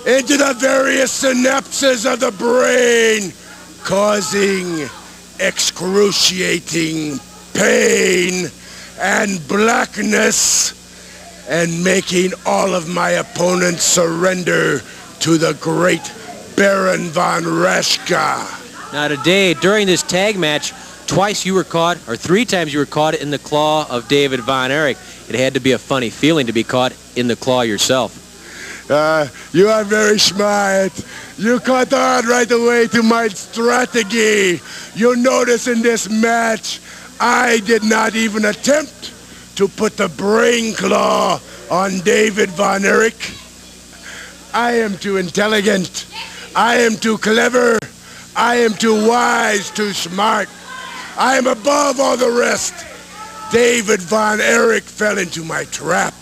into the various synapses of the brain, causing excruciating pain and blackness, and making all of my opponents surrender to the great Baron Von Roschke. Now today, during this tag match, twice you were caught, or 3 times you were caught in the claw of David Von Erich. It had to be a funny feeling to be caught in the claw yourself. You are very smart. You caught on right away to my strategy. You notice in this match, I did not even attempt to put the brain claw on David Von Erich. I am too intelligent. I am too clever. I am too wise, too smart. I am above all the rest. David Von Erich fell into my trap.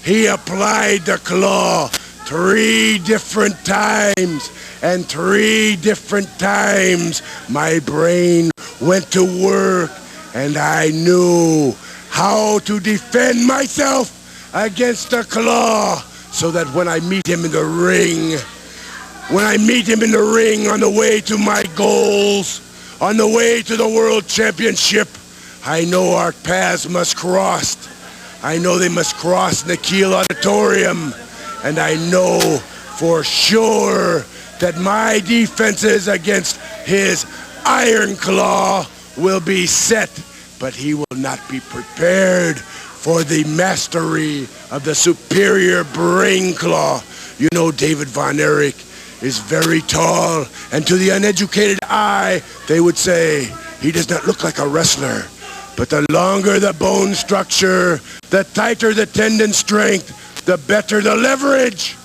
He applied the claw 3 different times, and 3 different times my brain went to work, and I knew how to defend myself against the claw, so that when I meet him in the ring, on the way to my goals, on the way to the World Championship, I know our paths must cross. I know they must cross in the Kiel Auditorium, and I know for sure that my defenses against his Iron Claw will be set, but he will not be prepared for the mastery of the superior brain claw. You know, David Von Erich is very tall, and to the uneducated eye, they would say he does not look like a wrestler. But the longer the bone structure, the tighter the tendon strength, the better the leverage.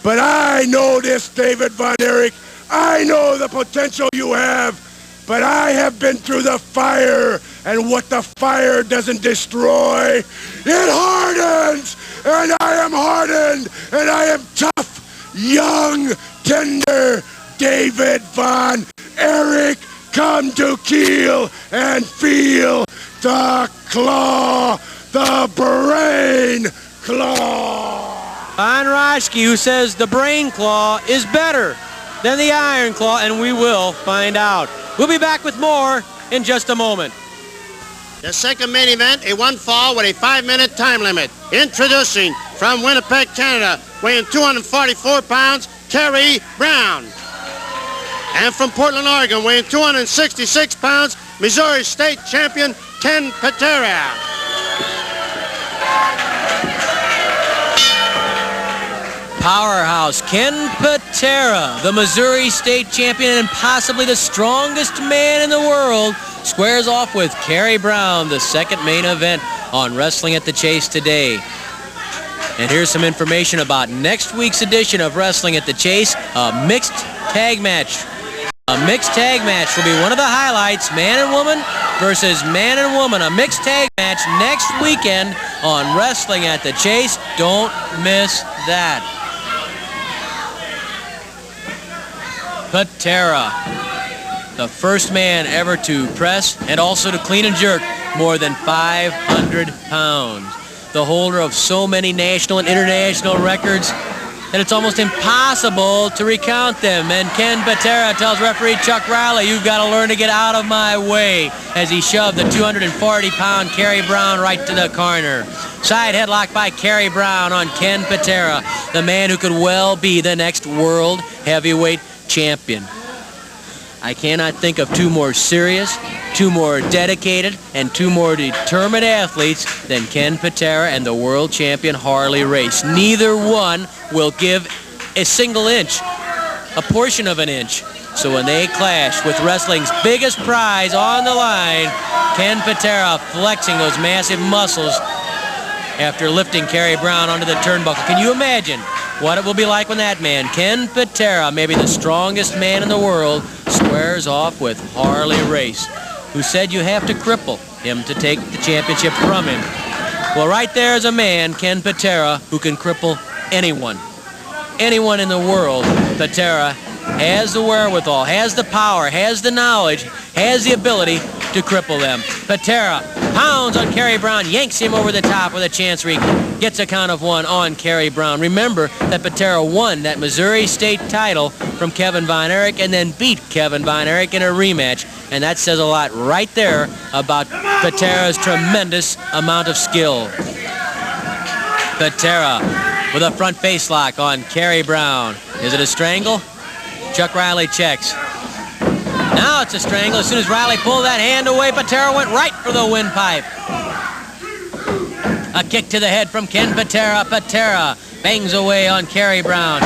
But I know this, David Von Erich. I know the potential you have. But I have been through the fire, and what the fire doesn't destroy, it hardens. And I am hardened, and I am tough, young, tender David Von Erich. Come to Kiel and feel the claw, the brain claw. Von Roschke, who says the brain claw is better than the Iron Claw, and we will find out. We'll be back with more in just a moment. The second main event, a 1-fall with a 5-minute time limit. Introducing from Winnipeg, Canada, weighing 244 pounds, Kerry Brown. And from Portland, Oregon, weighing 266 pounds, Missouri State Champion Ken Patera. powerhouse Ken Patera, the Missouri State champion and possibly the strongest man in the world, squares off with Kerry Brown, the second main event on Wrestling at the Chase today. And here's some information about next week's edition of Wrestling at the Chase, a mixed tag match. A mixed tag match will be one of the highlights, man and woman versus man and woman. A mixed tag match next weekend on Wrestling at the Chase. Don't miss that. Patera, the first man ever to press and also to clean and jerk more than 500 pounds. The holder of so many national and international records that it's almost impossible to recount them. And Ken Patera tells referee Chuck Riley, "You've got to learn to get out of my way," as he shoved the 240-pound Kerry Brown right to the corner. Side headlock by Kerry Brown on Ken Patera, the man who could well be the next world heavyweight champion. I cannot think of two more serious, two more dedicated, and two more determined athletes than Ken Patera and the world champion Harley Race. Neither one will give a single inch, a portion of an inch. So when they clash with wrestling's biggest prize on the line, Ken Patera flexing those massive muscles after lifting Kerry Brown onto the turnbuckle. Can you imagine what it will be like when that man, Ken Patera, maybe the strongest man in the world, squares off with Harley Race, who said you have to cripple him to take the championship from him? Well, right there is a man, Ken Patera, who can cripple anyone. Anyone in the world. Patera has the wherewithal, has the power, has the knowledge, has the ability to cripple them. Patera pounds on Kerry Brown, yanks him over the top with a chance where he gets a count of one on Kerry Brown. Remember that Patera won that Missouri State title from Kevin Von Erich and then beat Kevin Von Erich in a rematch. And that says a lot right there about Patera's tremendous amount of skill. Patera with a front face lock on Kerry Brown. Is it a strangle? Chuck Riley checks. Now it's a strangle. As soon as Riley pulled that hand away, Patera went right for the windpipe. A kick to the head from Ken Patera. Patera bangs away on Kerry Brown.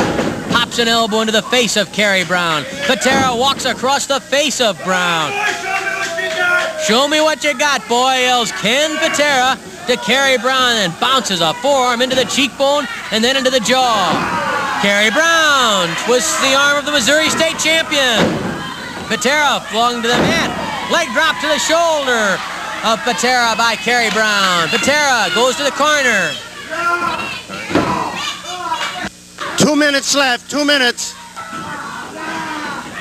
Pops an elbow into the face of Kerry Brown. Patera walks across the face of Brown. "Show me what you got, boy," yells Ken Patera to Kerry Brown, and bounces a forearm into the cheekbone and then into the jaw. Kerry Brown twists the arm of the Missouri State champion. Patera flung to the mat. Leg drop to the shoulder of Patera by Kerry Brown. Patera goes to the corner. 2 minutes left, 2 minutes.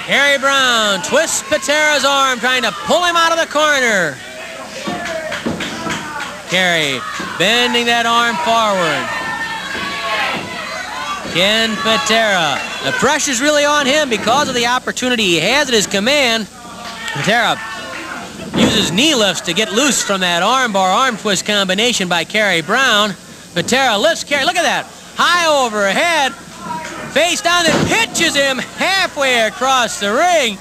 Kerry Brown twists Patera's arm, trying to pull him out of the corner. Kerry bending that arm forward. Ken Patera. The pressure's really on him because of the opportunity he has at his command. Patera uses knee lifts to get loose from that armbar arm twist combination by Kerry Brown. Patera lifts Kerry. Look at that. High overhead. Face down and pitches him halfway across the ring.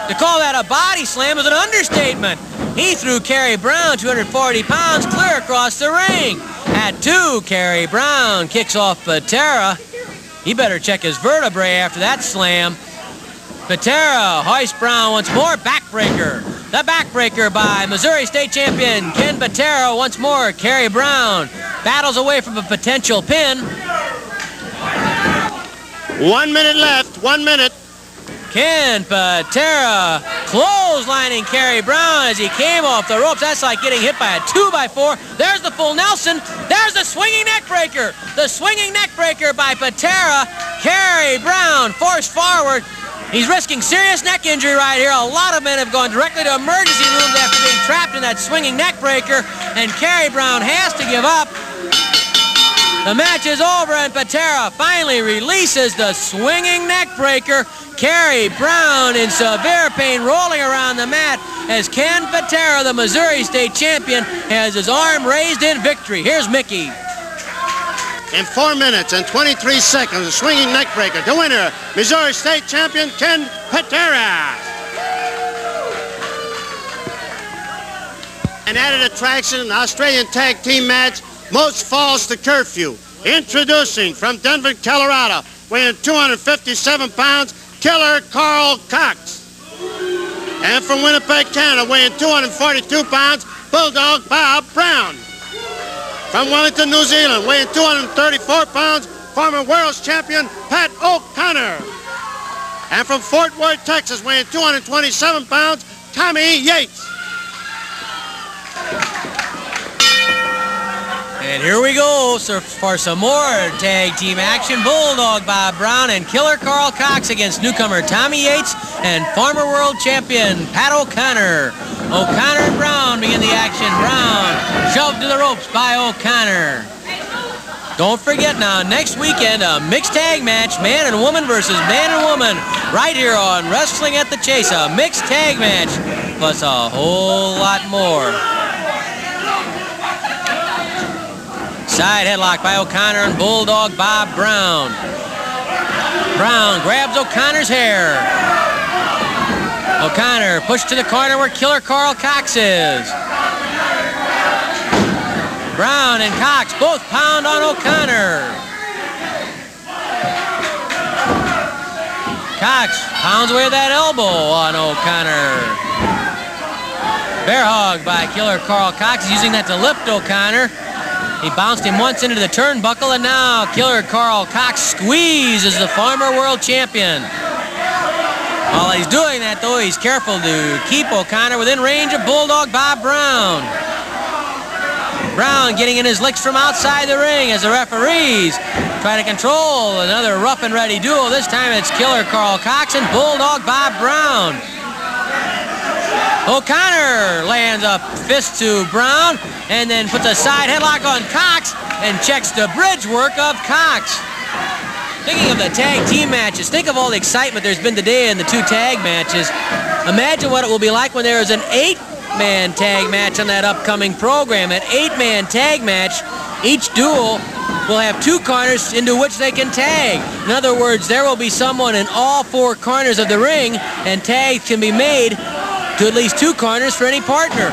To call that a body slam is an understatement. He threw Kerry Brown, 240 pounds, clear across the ring. At 2, Kerry Brown kicks off Patera. He better check his vertebrae after that slam. Patera hoists Brown once more. Backbreaker. The backbreaker by Missouri State champion Ken Patera once more. Kerry Brown battles away from a potential pin. 1 minute left, 1 minute. Ken Patera clotheslining Kerry Brown as he came off the ropes. That's like getting hit by a 2x4. There's the full Nelson. There's the swinging neck breaker. The swinging neck breaker by Patera. Kerry Brown forced forward. He's risking serious neck injury right here. A lot of men have gone directly to emergency rooms after being trapped in that swinging neck breaker, and Kerry Brown has to give up. The match is over, and Patera finally releases the swinging neck breaker. Kerry Brown in severe pain, rolling around the mat as Ken Patera, the Missouri State champion, has his arm raised in victory. Here's Mickey. In 4 minutes and 23 seconds, a swinging neck breaker. The winner, Missouri State champion Ken Patera. An added attraction, an Australian tag team match. Most falls to curfew. Introducing from Denver, Colorado, weighing 257 pounds, Killer Carl Cox. And from Winnipeg, Canada, weighing 242 pounds, Bulldog Bob Brown. From Wellington, New Zealand, weighing 234 pounds, former world champion Pat O'Connor. And from Fort Worth, Texas, weighing 227 pounds, Tommy Yates. And here we go for some more tag team action. Bulldog Bob Brown and Killer Carl Cox against newcomer Tommy Yates and former world champion Pat O'Connor. O'Connor and Brown begin the action. Brown shoved to the ropes by O'Connor. Don't forget now, next weekend, a mixed tag match, man and woman versus man and woman, right here on Wrestling at the Chase. A mixed tag match, plus a whole lot more. Side headlock by O'Connor and Bulldog Bob Brown. Brown grabs O'Connor's hair. O'Connor pushed to the corner where Killer Carl Cox is. Brown and Cox both pound on O'Connor. Cox pounds away that elbow on O'Connor. Bear hug by Killer Carl Cox. He's using that to lift O'Connor. He bounced him once into the turnbuckle, and now Killer Carl Cox squeezes the former world champion. While he's doing that, though, he's careful to keep O'Connor within range of Bulldog Bob Brown. Brown getting in his licks from outside the ring as the referees try to control another rough and ready duel. This time it's Killer Carl Cox and Bulldog Bob Brown. O'Connor lands a fist to Brown and then puts a side headlock on Cox and checks the bridge work of Cox. Thinking of the tag team matches, think of all the excitement there's been today in the two tag matches. Imagine what it will be like when there is an 8-man tag match on that upcoming program. An 8-man tag match, each duel will have 2 corners into which they can tag. In other words, there will be someone in all 4 corners of the ring, and tags can be made to at least 2 corners for any partner.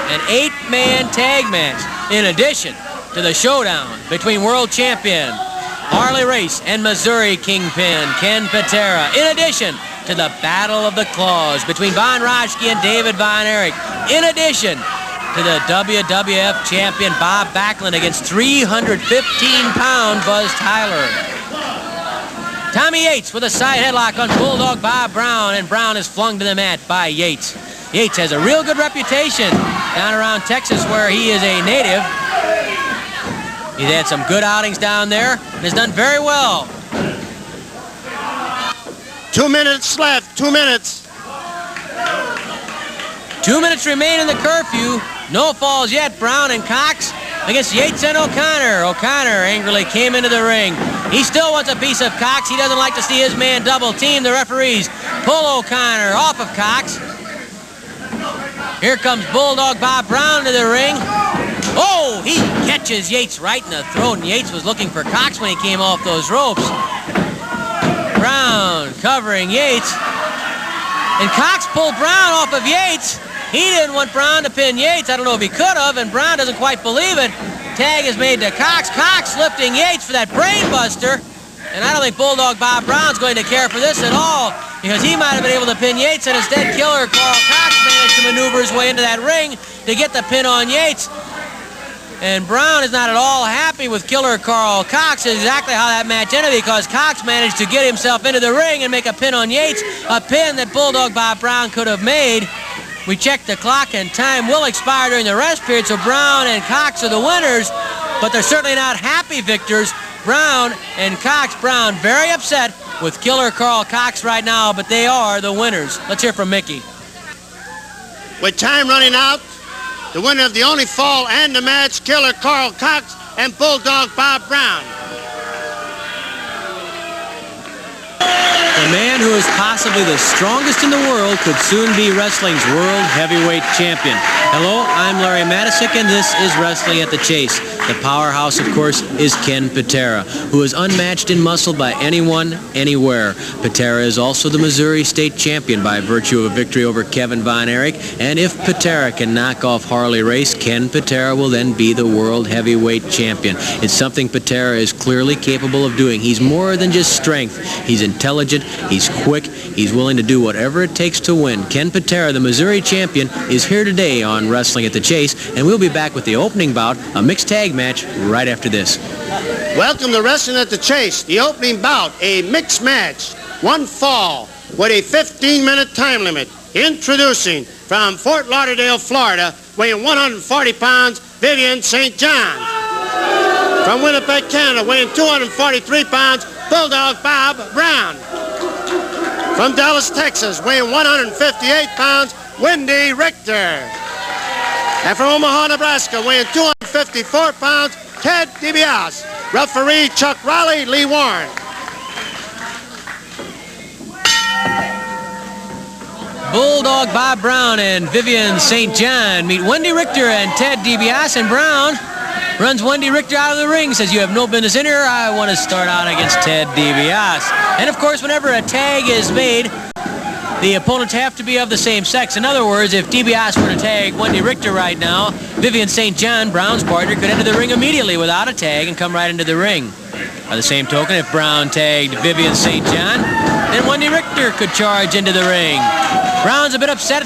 An 8-man tag match, in addition to the showdown between world champion Harley Race and Missouri Kingpin Ken Patera, in addition to the Battle of the Claws between Von Raschke and David Von Erich, in addition to the WWF champion Bob Backlund against 315-pound Buzz Tyler. Tommy Yates with a side headlock on Bulldog Bob Brown, and Brown is flung to the mat by Yates. Yates has a real good reputation down around Texas where he is a native. He's had some good outings down there and has done very well. 2 minutes left, 2 minutes. 2 minutes remain in the curfew. No falls yet. Brown and Cox against Yates and O'Connor. O'Connor angrily came into the ring. He still wants a piece of Cox. He doesn't like to see his man double team. The referees pull O'Connor off of Cox. Here comes Bulldog Bob Brown to the ring. Oh, he catches Yates right in the throat, and Yates was looking for Cox when he came off those ropes. Brown covering Yates. And Cox pulled Brown off of Yates. He didn't want Brown to pin Yates. I don't know if he could have, and Brown doesn't quite believe it. Tag is made to Cox. Cox lifting Yates for that brain buster. And I don't think Bulldog Bob Brown's going to care for this at all, because he might have been able to pin Yates, and instead Killer Carl Cox managed to maneuver his way into that ring to get the pin on Yates. And Brown is not at all happy with Killer Carl Cox. That's exactly how that match ended, because Cox managed to get himself into the ring and make a pin on Yates, a pin that Bulldog Bob Brown could have made. We checked the clock, and time will expire during the rest period, so Brown and Cox are the winners, but they're certainly not happy victors. Brown and Cox. Brown very upset with Killer Carl Cox right now, but they are the winners. Let's hear from Mickey. With time running out, the winner of the only fall and the match, Killer Carl Cox and Bulldog Bob Brown. The man who is possibly the strongest in the world could soon be wrestling's world heavyweight champion. Hello, I'm Larry Matisick, and this is Wrestling at the Chase. The powerhouse, of course, is Ken Patera, who is unmatched in muscle by anyone, anywhere. Patera is also the Missouri State Champion by virtue of a victory over Kevin Von Erich. And if Patera can knock off Harley Race, Ken Patera will then be the World Heavyweight Champion. It's something Patera is clearly capable of doing. He's more than just strength. He's intelligent, he's quick, he's willing to do whatever it takes to win. Ken Patera, the Missouri champion, is here today on Wrestling at the Chase, and we'll be back with the opening bout, a mixed tag match, right after this. Welcome to Wrestling at the Chase, the opening bout, a mixed match, one fall with a 15-minute time limit. Introducing from Fort Lauderdale, Florida, weighing 140 pounds, Vivian St. John. From Winnipeg, Canada, weighing 243 pounds, Bulldog Bob Brown. From Dallas, Texas, weighing 158 pounds, Wendy Richter. And from Omaha, Nebraska, weighing 254 pounds, Ted DiBiase. Referee Chuck Riley, Lee Warren. Bulldog Bob Brown and Vivian St. John meet Wendy Richter and Ted DiBiase, and Brown runs Wendy Richter out of the ring, says, "You have no business in here. I want to start out against Ted DiBiase." And of course, whenever a tag is made, the opponents have to be of the same sex. In other words, if DiBiase were to tag Wendy Richter right now, Vivian St. John, Brown's partner, could enter the ring immediately without a tag and come right into the ring. By the same token, if Brown tagged Vivian St. John, then Wendy Richter could charge into the ring. Brown's a bit upset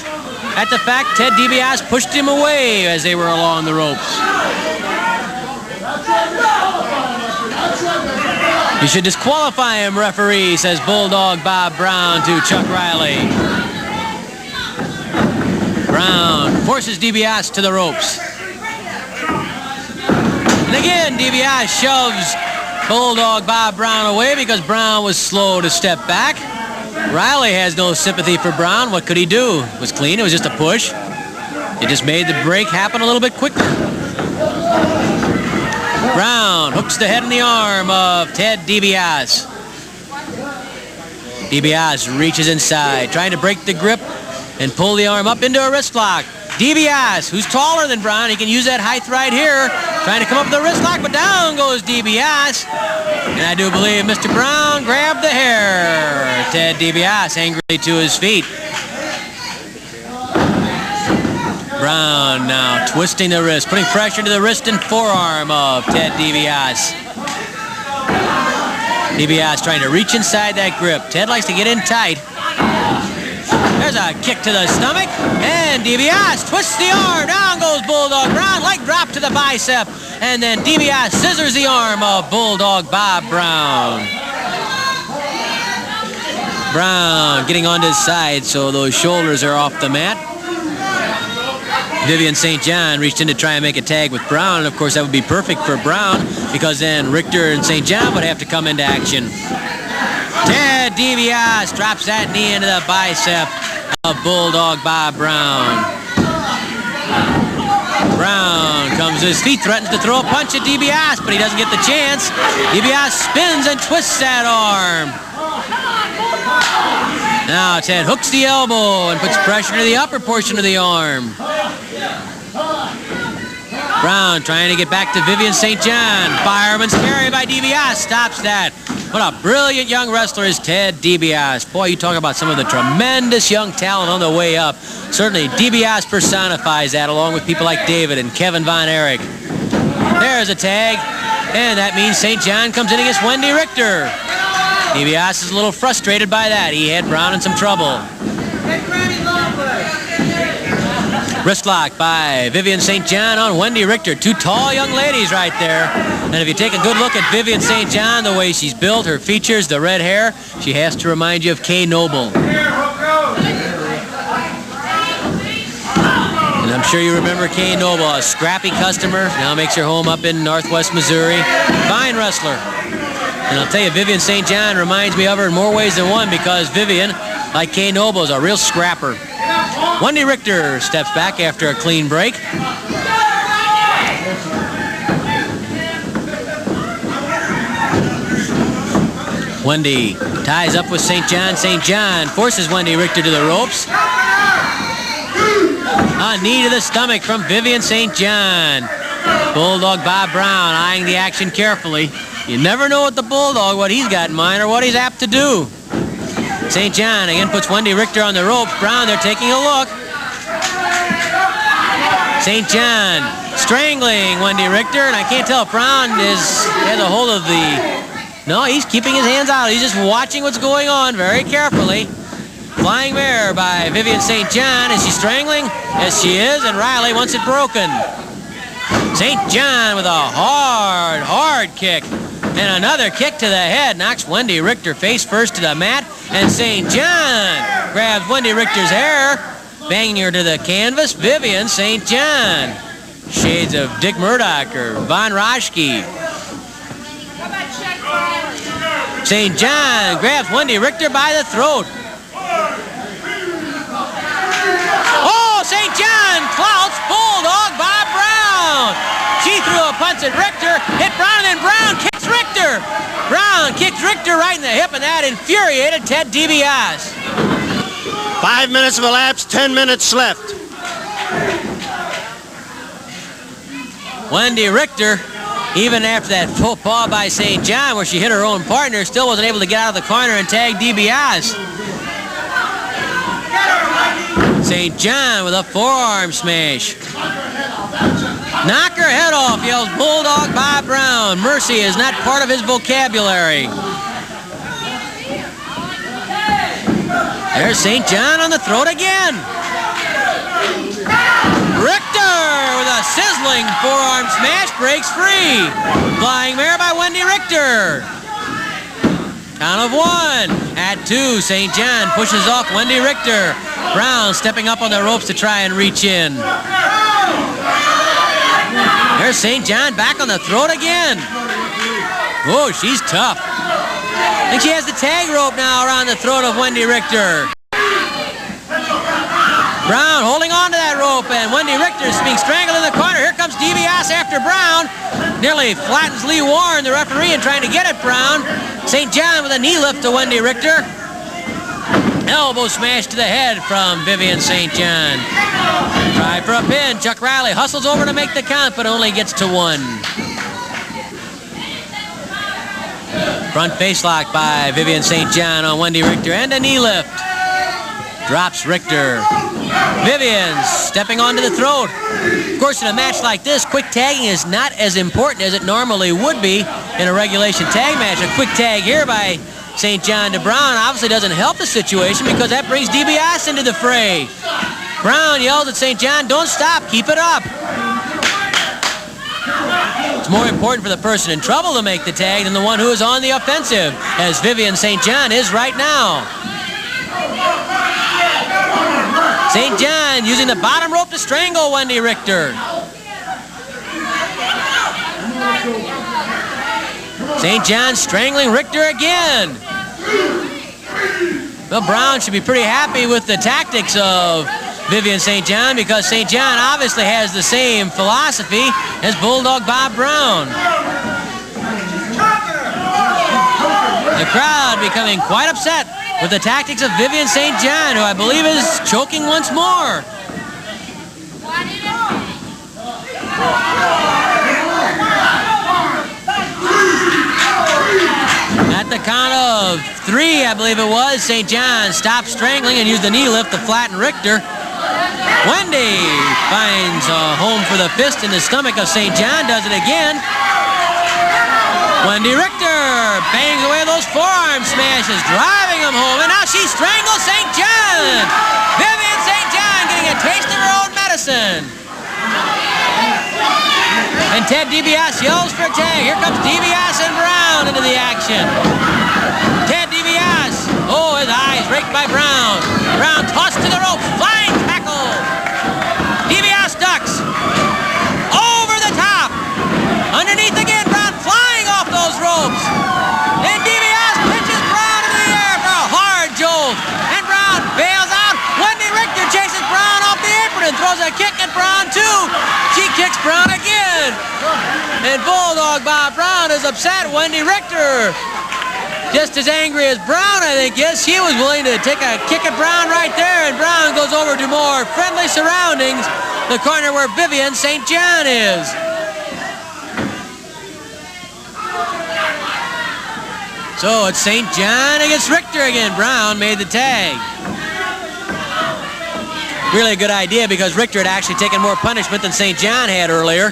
at the fact Ted DiBiase pushed him away as they were along the ropes. "You should disqualify him, referee," says Bulldog Bob Brown to Chuck Riley. Brown forces DiBiase to the ropes. And again, DiBiase shoves Bulldog Bob Brown away because Brown was slow to step back. Riley has no sympathy for Brown. What could he do? It was clean. It was just a push. It just made the break happen a little bit quicker. Brown hooks the head and the arm of Ted DiBiase. DiBiase reaches inside, trying to break the grip and pull the arm up into a wrist lock. DiBiase, who's taller than Brown, he can use that height right here, trying to come up with the wrist lock, but down goes DiBiase. And I do believe Mr. Brown grabbed the hair. Ted DiBiase angrily to his feet. Brown now twisting the wrist, putting pressure to the wrist and forearm of Ted DiBiase. DiBiase trying to reach inside that grip. Ted likes to get in tight. There's a kick to the stomach, and DiBiase twists the arm. Down goes Bulldog Brown, leg drop to the bicep, and then DiBiase scissors the arm of Bulldog Bob Brown. Brown getting onto his side so those shoulders are off the mat. Vivian St. John reached in to try and make a tag with Brown, and of course that would be perfect for Brown because then Richter and St. John would have to come into action. Ted DiBiase drops that knee into the bicep of Bulldog Bob Brown. Brown comes to his feet, threatens to throw a punch at DiBiase, but he doesn't get the chance. DiBiase spins and twists that arm. Now Ted hooks the elbow and puts pressure to the upper portion of the arm. Brown trying to get back to Vivian St. John. Fireman's carry by DiBiase stops that. What a brilliant young wrestler is Ted DiBiase. Boy, you talk about some of the tremendous young talent on the way up. Certainly, DiBiase personifies that along with people like David and Kevin Von Erich. There's a tag, and that means St. John comes in against Wendy Richter. DiBiase is a little frustrated by that. He had Brown in some trouble. Wrist lock by Vivian St. John on Wendy Richter. Two tall young ladies right there. And if you take a good look at Vivian St. John, the way she's built, her features, the red hair, she has to remind you of Kay Noble. And I'm sure you remember Kay Noble, a scrappy customer, now makes her home up in Northwest Missouri. Fine wrestler. And I'll tell you, Vivian St. John reminds me of her in more ways than one because Vivian, like Kay Noble, is a real scrapper. Wendy Richter steps back after a clean break. Wendy ties up with St. John. St. John forces Wendy Richter to the ropes. A knee to the stomach from Vivian St. John. Bulldog Bob Brown eyeing the action carefully. You never know with the Bulldog what he's got in mind or what he's apt to do. St. John again puts Wendy Richter on the ropes. Brown, they're taking a look. St. John strangling Wendy Richter, and I can't tell if Brown has a hold of the... No, he's keeping his hands out. He's just watching what's going on very carefully. Flying mare by Vivian St. John. Is she strangling? Yes, she is, and Riley wants it broken. St. John with a hard kick. And another kick to the head knocks Wendy Richter face first to the mat. And St. John grabs Wendy Richter's hair, banging her to the canvas. Vivian St. John. Shades of Dick Murdoch or Von Roschke. St. John grabs Wendy Richter by the throat. Oh, St. John clouts Bulldog Bob Brown. She threw a punch at Richter, hit Brown, and Brown kicks Richter. Brown kicks Richter right in the hip, and that infuriated Ted DiBiase. 5 minutes have elapsed, 10 minutes left. Wendy Richter, even after that full paw by St. John where she hit her own partner, still wasn't able to get out of the corner and tag DiBiase. St. John with a forearm smash. Knock her head off, yells Bulldog Bob Brown. Mercy is not part of his vocabulary. There's St. John on the throat again. Richter with a sizzling forearm smash breaks free. Flying mare by Wendy Richter. Count of 1. At 2, St. John pushes off Wendy Richter. Brown stepping up on the ropes to try and reach in. There's St. John back on the throat again. Oh, she's tough. I think she has the tag rope now around the throat of Wendy Richter. Brown holding on to that rope, and Wendy Richter is being strangled in the corner. Here comes DiBiase after Brown. Nearly flattens Lee Warren, the referee, and trying to get at Brown. St. John with a knee lift to Wendy Richter. Elbow smash to the head from Vivian St. John. Try for a pin. Chuck Riley hustles over to make the count, but only gets to 1. Front face lock by Vivian St. John on Wendy Richter, and a knee lift. Drops Richter. Vivian stepping onto the throat. Of course, in a match like this, quick tagging is not as important as it normally would be in a regulation tag match. A quick tag here by St. John to Brown obviously doesn't help the situation because that brings DiBiase into the fray. Brown yells at St. John, "Don't stop, keep it up." It's more important for the person in trouble to make the tag than the one who is on the offensive, as Vivian St. John is right now. St. John using the bottom rope to strangle Wendy Richter. St. John strangling Richter again. Well, Brown should be pretty happy with the tactics of Vivian St. John because St. John obviously has the same philosophy as Bulldog Bob Brown. The crowd becoming quite upset with the tactics of Vivian St. John, who I believe is choking once more. At the count of 3, I believe it was, St. John stopped strangling and used the knee lift to flatten Richter. Wendy finds a home for the fist in the stomach of St. John, does it again. Wendy Richter bangs away those forearm smashes, driving him home, and now she strangles St. John. Vivian St. John getting a taste of her own medicine. And Ted DiBiase yells for a tag. Here comes DiBiase and Brown into the action. Ted DiBiase, oh, his eyes raked by Brown. Brown tossed to the ropes, flying tackle. DiBiase ducks. Over the top. Underneath again, Brown flying off those ropes. Then DiBiase pitches Brown into the air for a hard jolt. And Brown bails out. Wendy Richter chases Brown off the apron and throws a kick at Brown too. She kicks Brown again. And Bulldog Bob Brown is upset. Wendy Richter, just as angry as Brown, I think. Yes, she was willing to take a kick at Brown right there. And Brown goes over to more friendly surroundings, the corner where Vivian St. John is. So it's St. John against Richter again. Brown made the tag. Really a good idea because Richter had actually taken more punishment than St. John had earlier.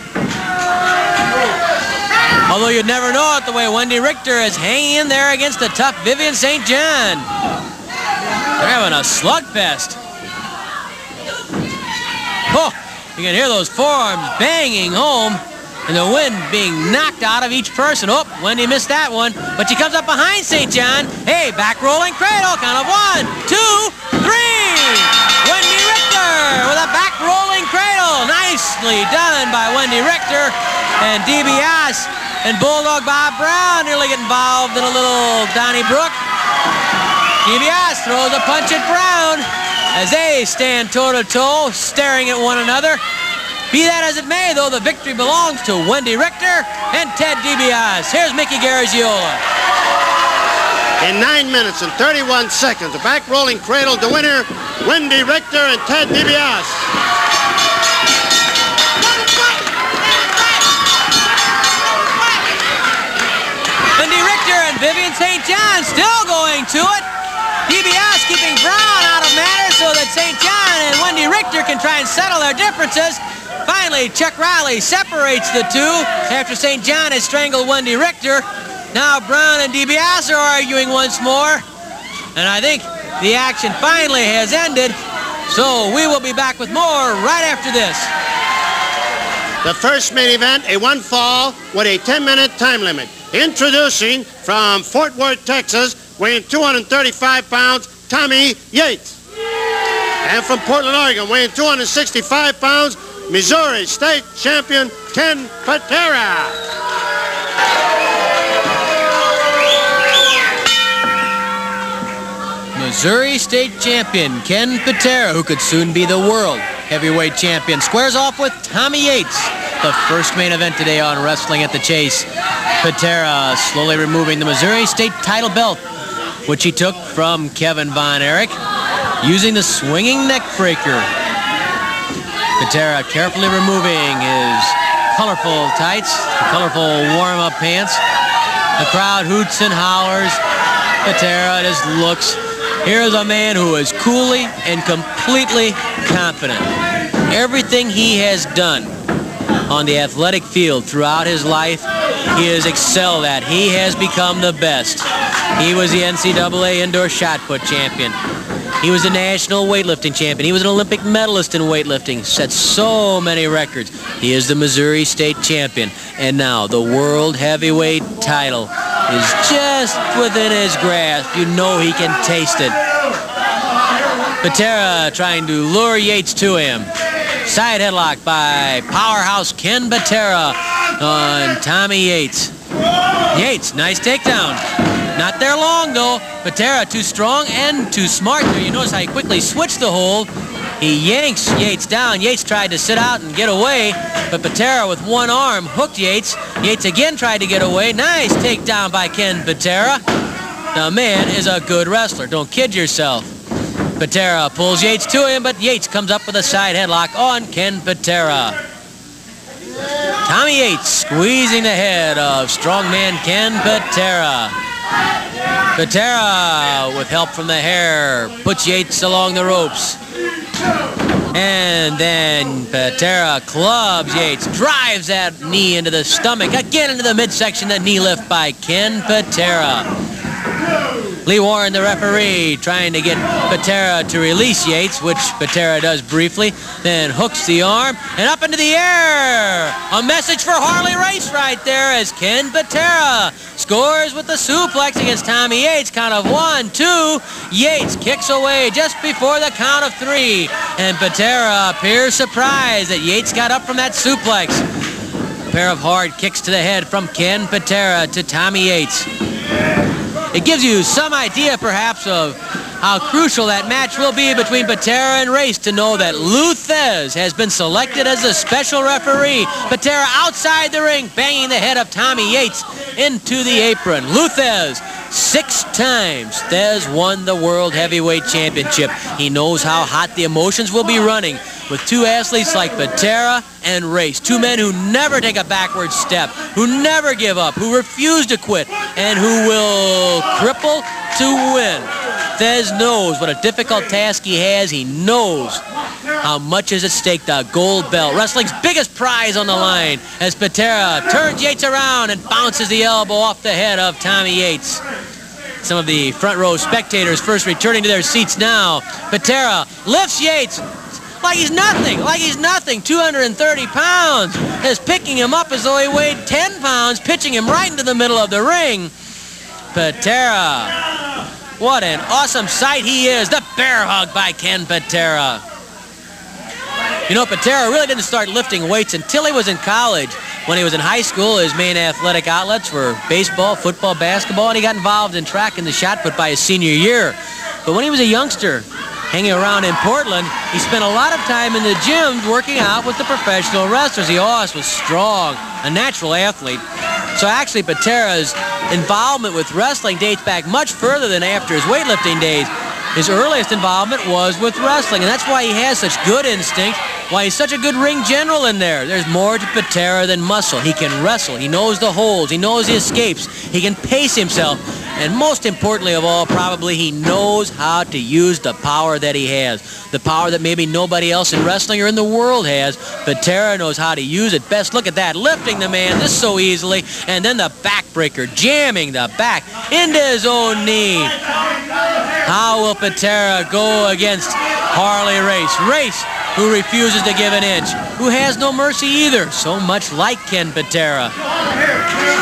Although you'd never know it the way Wendy Richter is hanging in there against the tough Vivian St. John. They're having a slugfest. Oh, you can hear those forearms banging home and the wind being knocked out of each person. Oh, Wendy missed that one, but she comes up behind St. John. Hey, back rolling cradle, count of 1, 2, 3. Wendy Richter with a back rolling cradle. Nicely done by Wendy Richter. And DiBiase and Bulldog Bob Brown nearly get involved in a little Donnybrook. DiBiase throws a punch at Brown as they stand toe-to-toe, staring at one another. Be that as it may, though, the victory belongs to Wendy Richter and Ted DiBiase. Here's Mickey Garagiola. In 9 minutes and 31 seconds, the back rolling cradle, the winner, Wendy Richter and Ted DiBiase. Wendy Richter and Vivian St. John still going to it. DiBiase keeping Brown out of matters so that St. John and Wendy Richter can try and settle their differences. Finally, Chuck Riley separates the two after St. John has strangled Wendy Richter. Now Brown and DiBiase are arguing once more. And I think the action finally has ended. So we will be back with more right after this. The first main event, a one fall with a 10-minute time limit. Introducing from Fort Worth, Texas, weighing 235 pounds, Tommy Yates. And from Portland, Oregon, weighing 265 pounds, Missouri State Champion Ken Patera. Missouri State Champion Ken Patera, who could soon be the world heavyweight champion, squares off with Tommy Yates. The first main event today on Wrestling at the Chase. Patera slowly removing the Missouri State title belt, which he took from Kevin Von Erich, using the swinging neck breaker. Patera carefully removing his colorful tights, the colorful warm-up pants. The crowd hoots and hollers. Patera just looks. Here's a man who is coolly and completely confident. Everything he has done on the athletic field throughout his life, he has excelled at. He has become the best. He was the NCAA indoor shot put champion. He was a national weightlifting champion. He was an Olympic medalist in weightlifting. Set so many records. He is the Missouri State champion. And now the world heavyweight title is just within his grasp. You know he can taste it. Patera trying to lure Yates to him. Side headlock by powerhouse Ken Patera on Tommy Yates. Yates, nice takedown. Not there long, though. Patera too strong and too smart there. You notice how he quickly switched the hold. He yanks Yates down. Yates tried to sit out and get away, but Patera with one arm hooked Yates. Yates again tried to get away. Nice takedown by Ken Patera. The man is a good wrestler. Don't kid yourself. Patera pulls Yates to him, but Yates comes up with a side headlock on Ken Patera. Tommy Yates squeezing the head of strongman Ken Patera. Patera, with help from the hair, puts Yates along the ropes. And then Patera clubs Yates, drives that knee into the stomach, again into the midsection, the knee lift by Ken Patera. Lee Warren, the referee, trying to get Patera to release Yates, which Patera does briefly, then hooks the arm, and up into the air. A message for Harley Race right there as Ken Patera scores with the suplex against Tommy Yates. Count of 1, 2. Yates kicks away just before the count of 3. And Patera appears surprised that Yates got up from that suplex. A pair of hard kicks to the head from Ken Patera to Tommy Yates. It gives you some idea, perhaps, of how crucial that match will be between Patera and Race to know that Lou Thez has been selected as a special referee. Patera outside the ring, banging the head of Tommy Yates into the apron. Lou Thez, 6 times Thez won the World Heavyweight Championship. He knows how hot the emotions will be running with two athletes like Patera and Race. Two men who never take a backward step, who never give up, who refuse to quit, and who will cripple to win. Fez knows what a difficult task he has. He knows how much is at stake, the gold belt. Wrestling's biggest prize on the line as Patera turns Yates around and bounces the elbow off the head of Tommy Yates. Some of the front row spectators first returning to their seats now. Patera lifts Yates like he's nothing, 230 pounds, is picking him up as though he weighed 10 pounds, pitching him right into the middle of the ring. Patera, what an awesome sight he is. The bear hug by Ken Patera. You know, Patera really didn't start lifting weights until he was in college. When he was in high school, his main athletic outlets were baseball, football, basketball, and he got involved in track and the shot put by his senior year. But when he was a youngster, hanging around in Portland, he spent a lot of time in the gyms working out with the professional wrestlers. He always was strong, a natural athlete. So actually, Patera's involvement with wrestling dates back much further than after his weightlifting days. His earliest involvement was with wrestling, and that's why he has such good instinct, why he's such a good ring general in there. There's more to Patera than muscle. He can wrestle. He knows the holds. He knows the escapes. He can pace himself. And most importantly of all, probably, he knows how to use the power that he has. The power that maybe nobody else in wrestling or in the world has. Patera knows how to use it best. Look at that, lifting the man this so easily. And then the backbreaker, jamming the back into his own knee. How will Patera go against Harley Race? Race, who refuses to give an inch, who has no mercy either, so much like Ken Patera.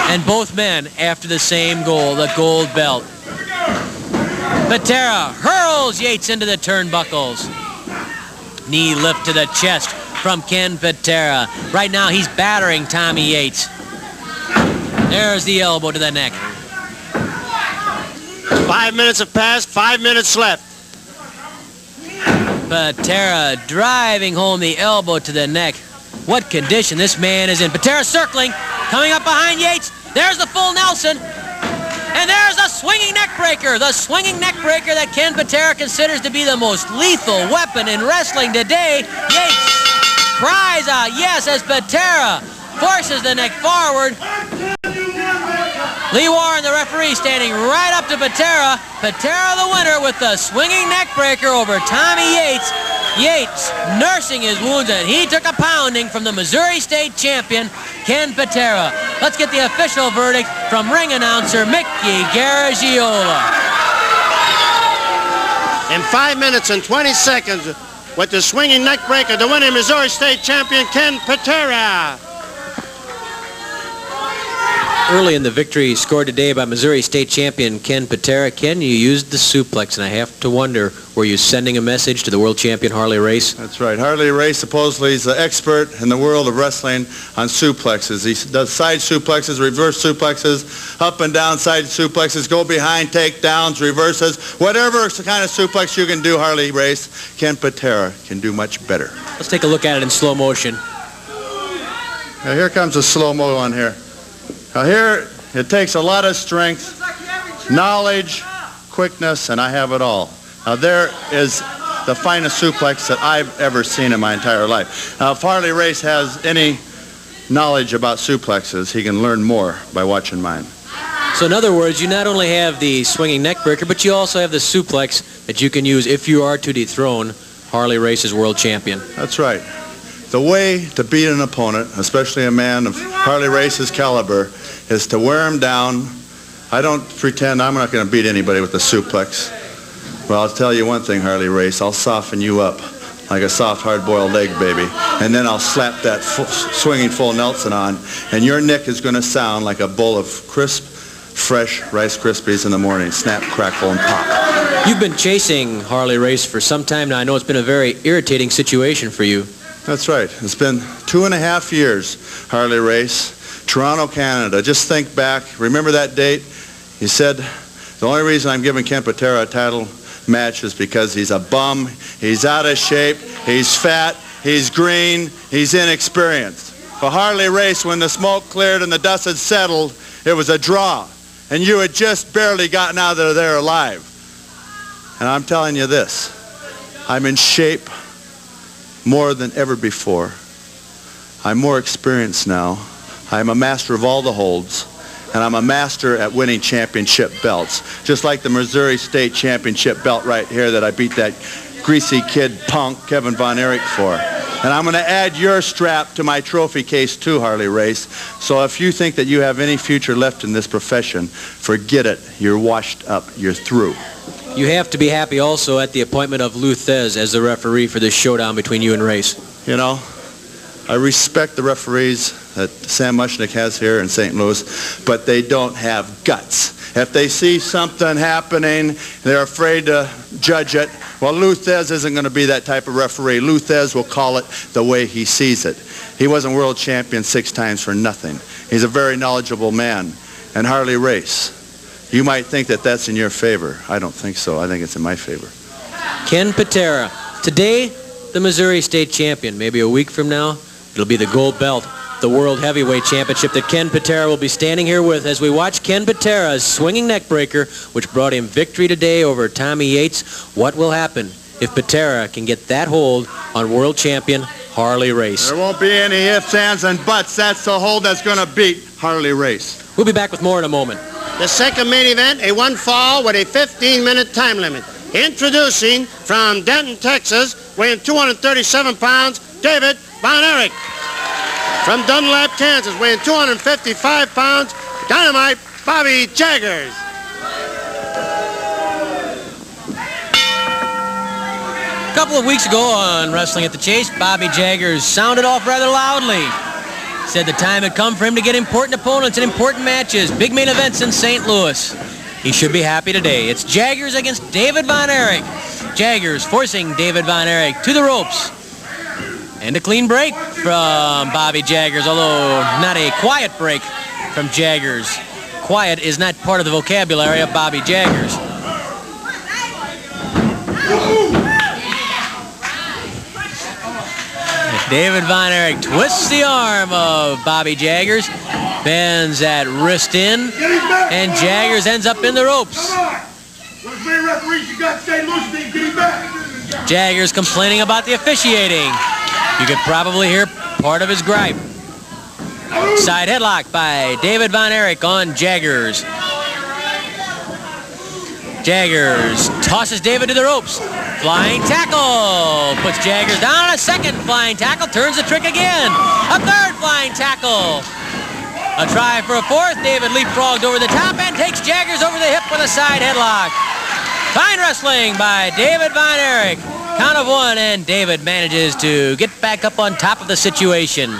And both men after the same goal, the gold belt. Patera hurls Yates into the turnbuckles. Knee lift to the chest from Ken Patera. Right now he's battering Tommy Yates. There's the elbow to the neck. 5 minutes have passed, 5 minutes left. Patera driving home the elbow to the neck. What condition this man is in. Patera circling, coming up behind Yates. There's the full Nelson. And there's the swinging neck breaker. The swinging neck breaker that Ken Patera considers to be the most lethal weapon in wrestling today. Yates cries out yes as Patera forces the neck forward. Lee Warren, the referee, standing right up to Patera. Patera the winner with the swinging neck breaker over Tommy Yates. Yates nursing his wounds, and he took a pounding from the Missouri State champion, Ken Patera. Let's get the official verdict from ring announcer Mickey Garagiola. In 5 minutes and 20 seconds, with the swinging neck breaker, the winning Missouri State champion, Ken Patera. Early in the victory scored today by Missouri State champion Ken Patera. Ken, you used the suplex, and I have to wonder, were you sending a message to the world champion Harley Race? That's right. Harley Race supposedly is the expert in the world of wrestling on suplexes. He does side suplexes, reverse suplexes, up and down side suplexes, go behind, takedowns, reverses. Whatever kind of suplex you can do, Harley Race, Ken Patera can do much better. Let's take a look at it in slow motion. Now here comes a slow-mo on here. Now here, it takes a lot of strength, knowledge, quickness, and I have it all. Now there is the finest suplex that I've ever seen in my entire life. Now if Harley Race has any knowledge about suplexes, he can learn more by watching mine. So in other words, you not only have the swinging neck breaker, but you also have the suplex that you can use if you are to dethrone Harley Race's world champion. That's right. The way to beat an opponent, especially a man of Harley Race's caliber, is to wear him down. I don't pretend I'm not going to beat anybody with a suplex. Well, I'll tell you one thing, Harley Race. I'll soften you up like a soft, hard-boiled egg, baby. And then I'll slap that swinging full Nelson on, and your neck is going to sound like a bowl of crisp, fresh Rice Krispies in the morning. Snap, crackle, and pop. You've been chasing Harley Race for some time now. I know it's been a very irritating situation for you. That's right. It's been 2.5 years, Harley Race, Toronto, Canada. Just think back. Remember that date? You said, the only reason I'm giving Ken Patera a title match is because he's a bum, he's out of shape, he's fat, he's green, he's inexperienced. For Harley Race, when the smoke cleared and the dust had settled, it was a draw. And you had just barely gotten out of there alive. And I'm telling you this, I'm in shape, more than ever before. I'm more experienced now. I'm a master of all the holds, and I'm a master at winning championship belts. Just like the Missouri State Championship belt right here that I beat that greasy kid punk Kevin Von Erich for. And I'm going to add your strap to my trophy case too, Harley Race. So if you think that you have any future left in this profession, forget it. You're washed up. You're through. You have to be happy also at the appointment of Lou Thez as the referee for this showdown between you and Race. You know, I respect the referees that Sam Mushnick has here in St. Louis, but they don't have guts. If they see something happening, they're afraid to judge it. Well, Lou Thez isn't going to be that type of referee. Lou Thez will call it the way he sees it. He wasn't world champion 6 times for nothing. He's a very knowledgeable man. And Harley Race, you might think that that's in your favor. I don't think so. I think it's in my favor. Ken Patera, today the Missouri State champion. Maybe a week from now, it'll be the gold belt, the World Heavyweight Championship that Ken Patera will be standing here with as we watch Ken Patera's swinging neckbreaker, which brought him victory today over Tommy Yates. What will happen if Patera can get that hold on world champion Harley Race? There won't be any ifs, ands, and buts. That's the hold that's going to beat Harley Race. We'll be back with more in a moment. The second main event, a 1 fall with a 15-minute time limit. Introducing from Denton, Texas, weighing 237 pounds, David Von Erich. From Dunlap, Kansas, weighing 255 pounds, Dynamite Bobby Jaggers. A couple of weeks ago on Wrestling at the Chase, Bobby Jaggers sounded off rather loudly. Said the time had come for him to get important opponents in important matches, big main events in St. Louis. He should be happy today. It's Jaggers against David Von Erich. Jaggers forcing David Von Erich to the ropes. And a clean break from Bobby Jaggers, although not a quiet break from Jaggers. Quiet is not part of the vocabulary of Bobby Jaggers. David Von Erich twists the arm of Bobby Jaggers, bends that wrist in, and Jaggers ends up in the ropes. Jaggers complaining about the officiating. You could probably hear part of his gripe. Side headlock by David Von Erich on Jaggers. Jaggers tosses David to the ropes. Flying tackle. Puts Jaggers down on a second flying tackle. Turns the trick again. A third flying tackle. A try for a fourth. David leapfrogged over the top and takes Jaggers over the hip with a side headlock. Fine wrestling by David Von Erich. Count of 1, and David manages to get back up on top of the situation.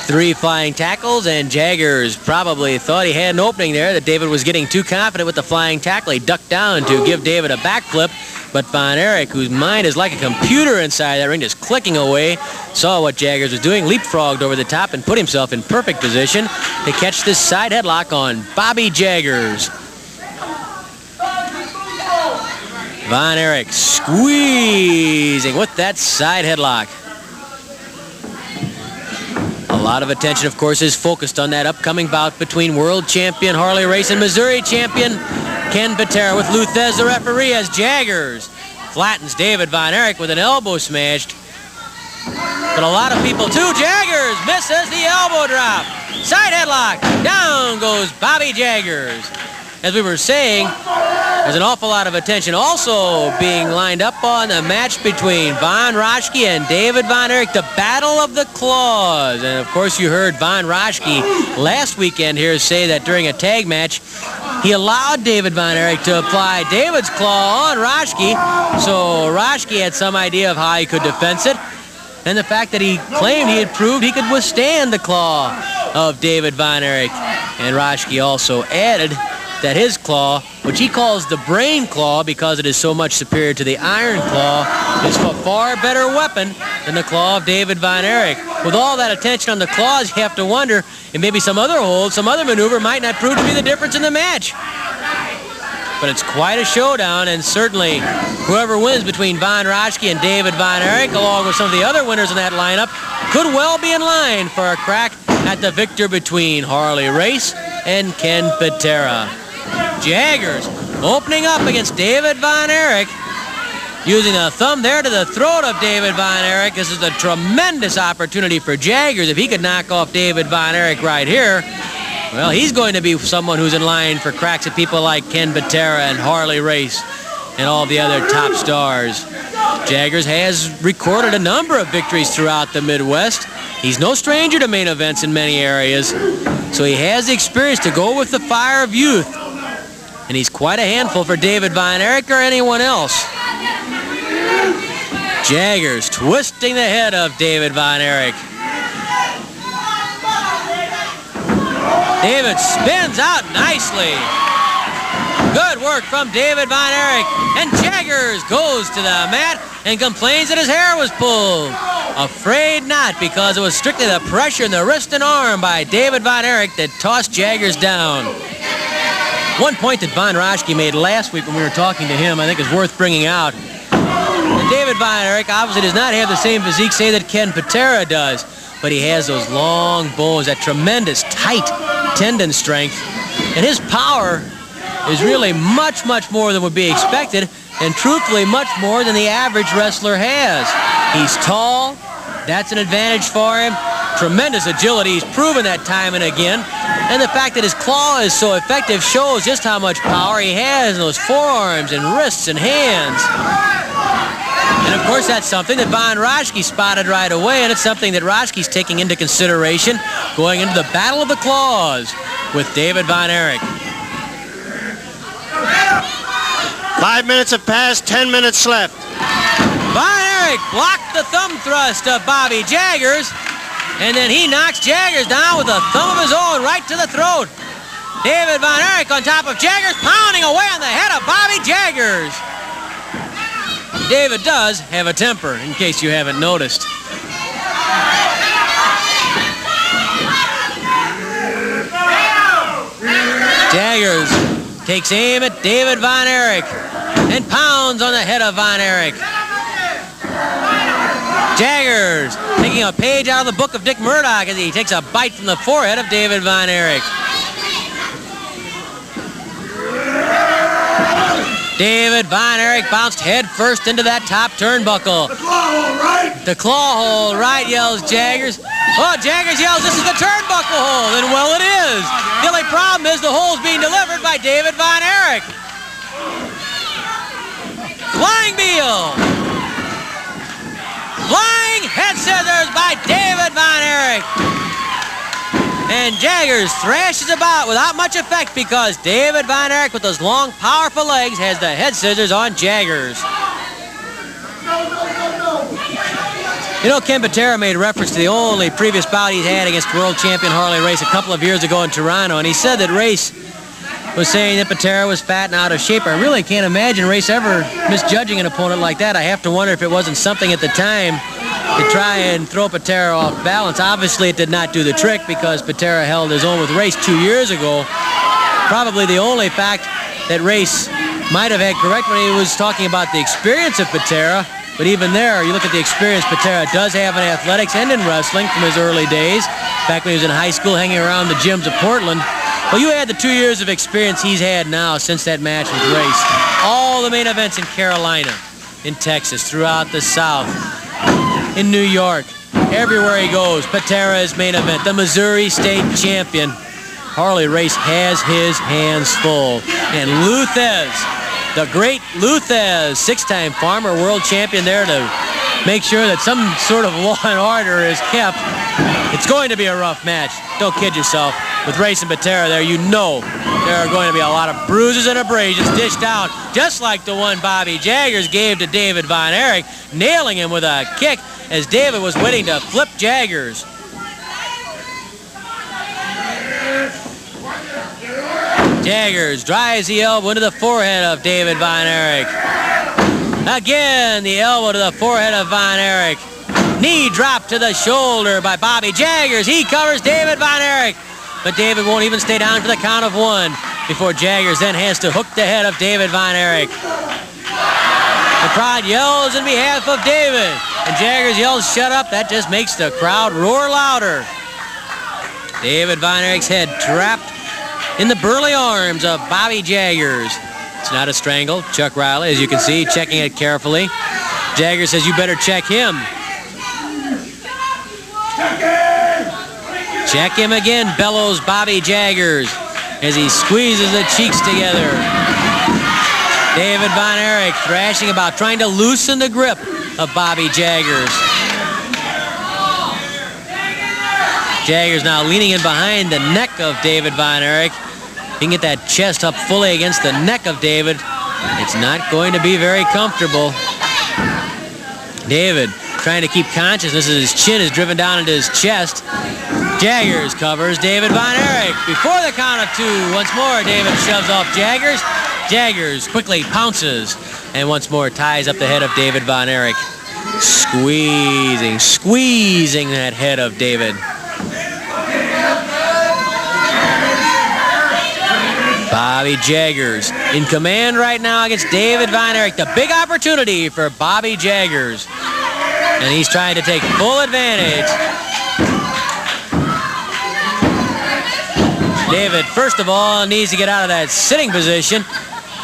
3 flying tackles, and Jaggers probably thought he had an opening there, that David was getting too confident with the flying tackle. He ducked down to give David a backflip, but Von Erich, whose mind is like a computer inside that ring, just clicking away, saw what Jaggers was doing, leapfrogged over the top, and put himself in perfect position to catch this side headlock on Bobby Jaggers. Von Erich squeezing with that side headlock. A lot of attention, of course, is focused on that upcoming bout between world champion Harley Race and Missouri champion Ken Patera, with Lou Thez, the referee, as Jaggers flattens David Von Erich with an elbow smashed. But a lot of people, too. Jaggers misses the elbow drop. Side headlock. Down goes Bobby Jaggers. As we were saying, there's an awful lot of attention also being lined up on the match between Von Raschke and David Von Erich, the Battle of the Claws. And, of course, you heard Von Raschke last weekend here say that during a tag match, he allowed David Von Erich to apply David's claw on Raschke, so Raschke had some idea of how he could defense it. And the fact that he claimed he had proved he could withstand the claw of David Von Erich. And Raschke also added that his claw, which he calls the brain claw because it is so much superior to the iron claw, is a far better weapon than the claw of David Von Erich. With all that attention on the claws, you have to wonder if maybe some other hold, some other maneuver might not prove to be the difference in the match. But it's quite a showdown, and certainly whoever wins between Von Raschke and David Von Erich, along with some of the other winners in that lineup, could well be in line for a crack at the victor between Harley Race and Ken Patera. Jaggers opening up against David Von Erich. Using a thumb there to the throat of David Von Erich. This is a tremendous opportunity for Jaggers. If he could knock off David Von Erich right here, well, he's going to be someone who's in line for cracks at people like Ken Patera and Harley Race and all the other top stars. Jaggers has recorded a number of victories throughout the Midwest. He's no stranger to main events in many areas, so he has the experience to go with the fire of youth. And he's quite a handful for David Von Erich or anyone else. Jaggers twisting the head of David Von Erich. David spins out nicely. Good work from David Von Erich. And Jaggers goes to the mat and complains that his hair was pulled. Afraid not, because it was strictly the pressure in the wrist and arm by David Von Erich that tossed Jaggers down. One point that Von Roschke made last week when we were talking to him I think is worth bringing out. And David Von Erich obviously does not have the same physique, say, that Ken Patera does, but he has those long bones, that tremendous tight tendon strength, and his power is really much, much more than would be expected, and truthfully much more than the average wrestler has. He's tall, that's an advantage for him. Tremendous agility, he's proven that time and again, and the fact that his claw is so effective shows just how much power he has in those forearms and wrists and hands. And of course that's something that Von Roschke spotted right away, and it's something that Roschke's taking into consideration going into the Battle of the Claws with David Von Erich. 5 minutes have passed, 10 minutes left. Von Erich blocked the thumb thrust of Bobby Jaggers, and then he knocks Jaggers down with a thumb of his own right to the throat. David Von Erich on top of Jaggers, pounding away on the head of Bobby Jaggers. David does have a temper, in case you haven't noticed. Jaggers takes aim at David Von Erich and pounds on the head of Von Erich. Jaggers taking a page out of the book of Dick Murdoch as he takes a bite from the forehead of David Von Erich. David Von Erich bounced head first into that top turnbuckle. The claw hole, right? The claw hole, right, yells Jaggers. Oh, Jaggers yells, this is the turnbuckle hole. And well, it is. The only problem is the hole's being delivered by David Von Erich. Flying Beal. Flying head scissors by David Von Erich. And Jaggers thrashes about without much effect because David Von Erich with those long, powerful legs has the head scissors on Jaggers. You know, Ken Patera made reference to the only previous bout he's had against world champion Harley Race a couple of years ago in Toronto, and he said that Race was saying that Patera was fat and out of shape. I really can't imagine Race ever misjudging an opponent like that. I have to wonder if it wasn't something at the time to try and throw Patera off balance. Obviously, it did not do the trick because Patera held his own with Race 2 years ago. Probably the only fact that Race might have had correct when he was talking about the experience of Patera. But even there, you look at the experience Patera does have in athletics and in wrestling from his early days, back when he was in high school hanging around the gyms of Portland. Well, you add the 2 years of experience he's had now since that match with Race. All the main events in Carolina, in Texas, throughout the South, in New York, everywhere he goes, Patera's main event, the Missouri State champion. Harley Race has his hands full. And Luthez, the great Luthez, 6-time farmer world champion there to make sure that some sort of law and order is kept. It's going to be a rough match. Don't kid yourself. With Race and Patera there, you know there are going to be a lot of bruises and abrasions dished out, just like the one Bobby Jaggers gave to David Von Erich, nailing him with a kick as David was waiting to flip Jaggers. Jaggers drives the elbow into the forehead of David Von Erich. Again, the elbow to the forehead of Von Erich. Knee drop to the shoulder by Bobby Jaggers. He covers David Von Erich. But David won't even stay down for the count of one before Jaggers then has to hook the head of David Von Erich. The crowd yells in behalf of David. And Jaggers yells, shut up. That just makes the crowd roar louder. David Von Erich's head trapped in the burly arms of Bobby Jaggers. It's not a strangle. Chuck Riley, as you can see, checking it carefully. Jagger says, you better check him. Check him again, bellows Bobby Jaggers as he squeezes the cheeks together. David Von Erich thrashing about, trying to loosen the grip of Bobby Jaggers. Jaggers now leaning in behind the neck of David Von Erich. He can get that chest up fully against the neck of David. It's not going to be very comfortable. David trying to keep consciousness as his chin is driven down into his chest. Jaggers covers David Von Erich. Before the count of two, once more David shoves off Jaggers. Jaggers quickly pounces and once more ties up the head of David Von Erich. Squeezing that head of David. Bobby Jaggers in command right now against David Von Erich. The big opportunity for Bobby Jaggers. And he's trying to take full advantage. David, first of all, needs to get out of that sitting position.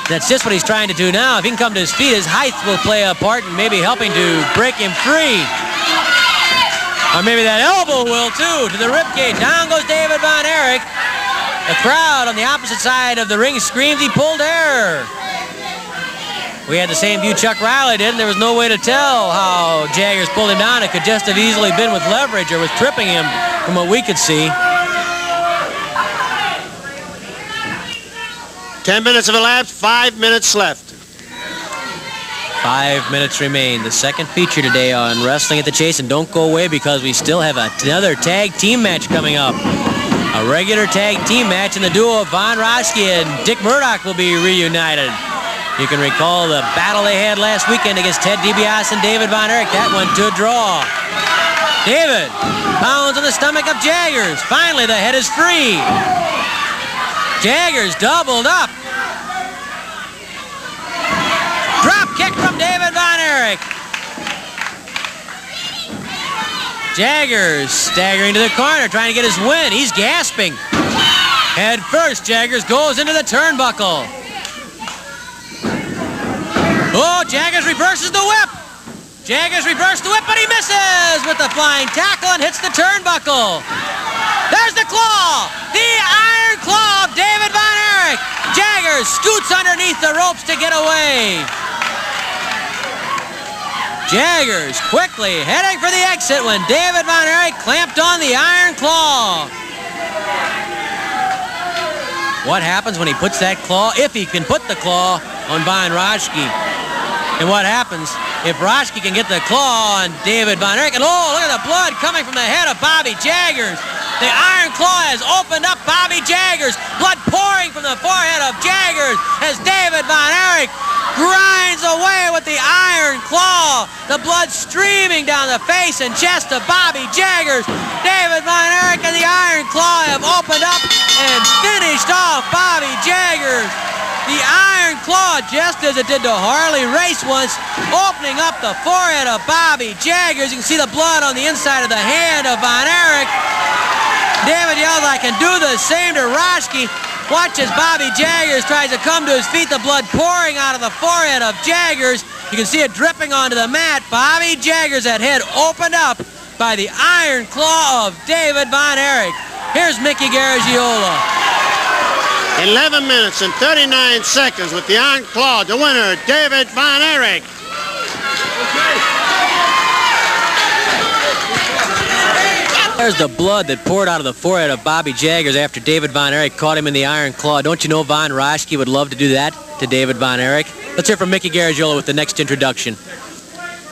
That's just what he's trying to do now. If he can come to his feet, his height will play a part in maybe helping to break him free. Or maybe that elbow will, too, to the ribcage. Down goes David Von Erich. The crowd on the opposite side of the ring screams he pulled air. We had the same view Chuck Riley did, and there was no way to tell how Jaggers pulled him down. It could just have easily been with leverage or with tripping him from what we could see. 10 minutes have elapsed, 5 minutes left. 5 minutes remain. The second feature today on Wrestling at the Chase, and don't go away because we still have another tag team match coming up. A regular tag team match, and the duo of Von Roschke and Dick Murdoch will be reunited. You can recall the battle they had last weekend against Ted DiBiase and David Von Erich. That went to a draw. David pounds on the stomach of Jaggers. Finally, the head is free. Jaggers doubled up. Drop kick from David Von Erich. Jaggers staggering to the corner, trying to get his win. He's gasping. Head first, Jaggers goes into the turnbuckle. Oh, Jaggers reverses the whip. Jaggers reversed the whip, but he misses with the flying tackle and hits the turnbuckle. There's the claw. The iron claw of David Von Erich. Jaggers scoots underneath the ropes to get away. Jaggers quickly heading for the exit when David Von Erich clamped on the iron claw. What happens when he puts that claw, if he can put the claw on Von Roschke? And what happens if Roschke can get the claw on David Von Erich? And oh, look at the blood coming from the head of Bobby Jaggers. The iron claw has opened up Bobby Jaggers. Blood pouring from the forehead of Jaggers as David Von Erich grinds away with the iron claw. The blood streaming down the face and chest of Bobby Jaggers. David Von Erich and the iron claw have opened up and finished off Bobby Jaggers. The iron claw, just as it did to Harley Race once, opening up the forehead of Bobby Jaggers. You can see the blood on the inside of the hand of Von Erich. David yells, I can do the same to Roschke. Watch as Bobby Jaggers tries to come to his feet, the blood pouring out of the forehead of Jaggers. You can see it dripping onto the mat. Bobby Jaggers, that head opened up by the iron claw of David Von Erich. Here's Mickey Garagiola. 11 minutes and 39 seconds with the iron claw. The winner, David Von Erich. There's the blood that poured out of the forehead of Bobby Jaggers after David Von Erich caught him in the iron claw. Don't you know Von Roschke would love to do that to David Von Erich? Let's hear from Mickey Garagiola with the next introduction.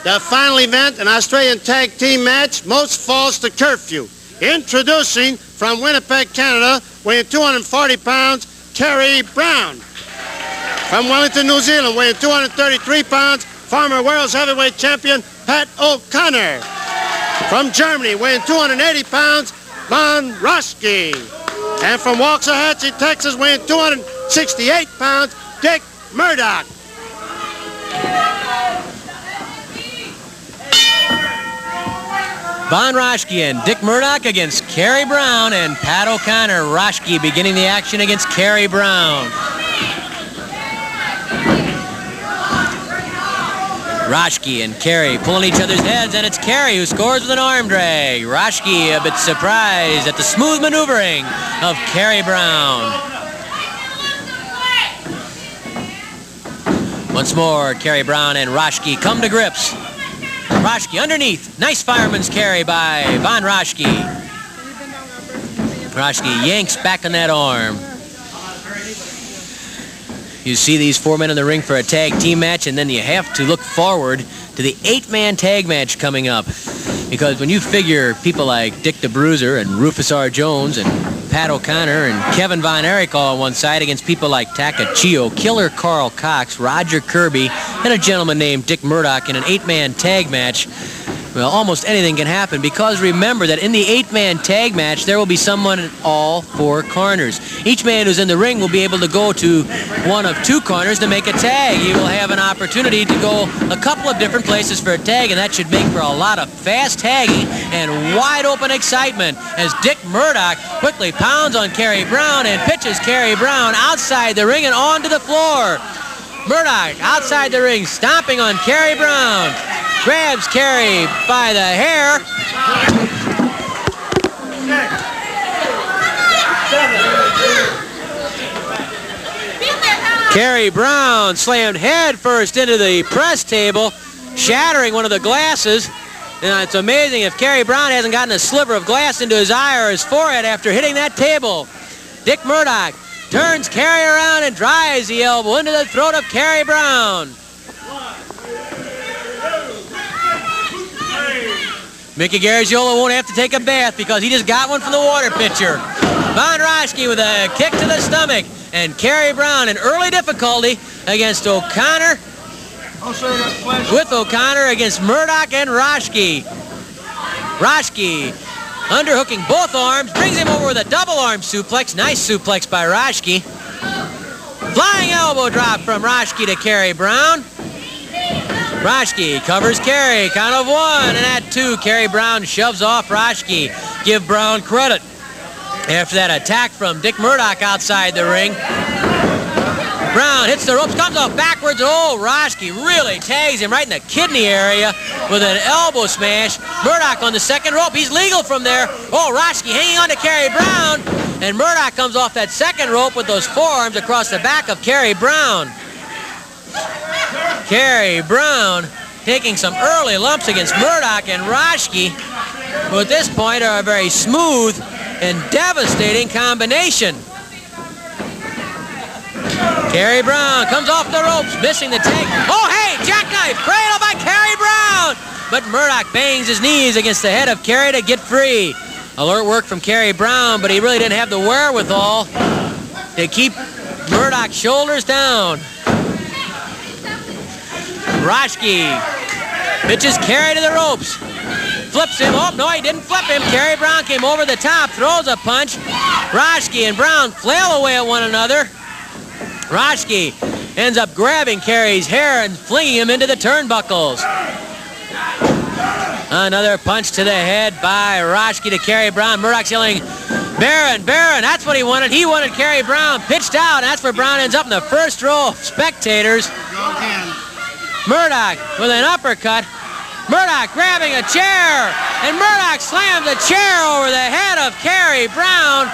The final event, an Australian tag team match, most falls to curfew. Introducing from Winnipeg, Canada, weighing 240 pounds, Kerry Brown. From Wellington, New Zealand, weighing 233 pounds, former World's Heavyweight Champion, Pat O'Connor. From Germany, weighing 280 pounds, Von Roschke. And from Waxahachie, Texas, weighing 268 pounds, Dick Murdoch. Von Roschke and Dick Murdoch against Kerry Brown and Pat O'Connor. Roschke beginning the action against Kerry Brown. Roschke and Carey pulling each other's heads, and it's Carey who scores with an arm drag. Roschke a bit surprised at the smooth maneuvering of Carey Brown. Once more, Carey Brown and Roschke come to grips. Roschke underneath. Nice fireman's carry by Von Roschke. Roschke yanks back on that arm. You see these 4 men in the ring for a tag team match, and then you have to look forward to the 8-man tag match coming up. Because when you figure people like Dick the Bruiser and Rufus R. Jones and Pat O'Connor and Kevin Von Erich all on one side against people like Takachio, Killer Carl Cox, Roger Kirby, and a gentleman named Dick Murdoch in an 8-man tag match, well, almost anything can happen, because remember that in the 8-man tag match, there will be someone in all 4 corners. Each man who's in the ring will be able to go to one of 2 corners to make a tag. He will have an opportunity to go a couple of different places for a tag, and that should make for a lot of fast tagging and wide open excitement as Dick Murdoch quickly pounds on Carey Brown and pitches Carey Brown outside the ring and onto the floor. Murdoch outside the ring, stomping on Carey Brown. Grabs Carey by the hair. 6, 7. Carey Brown slammed head first into the press table, shattering one of the glasses. And it's amazing if Carey Brown hasn't gotten a sliver of glass into his eye or his forehead after hitting that table. Dick Murdoch turns Carey around and drives the elbow into the throat of Carey Brown. Mickey Garagiola won't have to take a bath because he just got one from the water pitcher. Von Roschke with a kick to the stomach, and Carey Brown in early difficulty against O'Connor. With O'Connor against Murdoch and Roschke. Roschke underhooking both arms, brings him over with a double arm suplex. Nice suplex by Roschke. Flying elbow drop from Roschke to Carey Brown. Roschke covers Carey, count of 1, and at 2, Carey Brown shoves off Roschke. Give Brown credit. After that attack from Dick Murdoch outside the ring, Brown hits the ropes, comes off backwards. Oh, Roschke really tags him right in the kidney area with an elbow smash. Murdoch on the second rope. He's legal from there. Oh, Roschke hanging on to Carey Brown, and Murdoch comes off that second rope with those forearms across the back of Carey Brown. Carey Brown taking some early lumps against Murdoch and Roschke, who at this point are a very smooth and devastating combination. Carey Brown comes off the ropes, missing the tag. Oh, hey, jackknife, cradle by Carey Brown! But Murdoch bangs his knees against the head of Carey to get free. Alert work from Carey Brown, but he really didn't have the wherewithal to keep Murdoch's shoulders down. Roschke pitches Carey to the ropes. Flips him. Oh, no, he didn't flip him. Carey Brown came over the top, throws a punch. Roschke and Brown flail away at one another. Roschke ends up grabbing Carey's hair and flinging him into the turnbuckles. Another punch to the head by Roschke to Carey Brown. Murdoch's yelling, Baron, Baron, that's what he wanted. He wanted Carey Brown pitched out, and that's where Brown ends up in the first row of spectators. Murdoch with an uppercut. Murdoch grabbing a chair, and Murdoch slams a chair over the head of Carey Brown.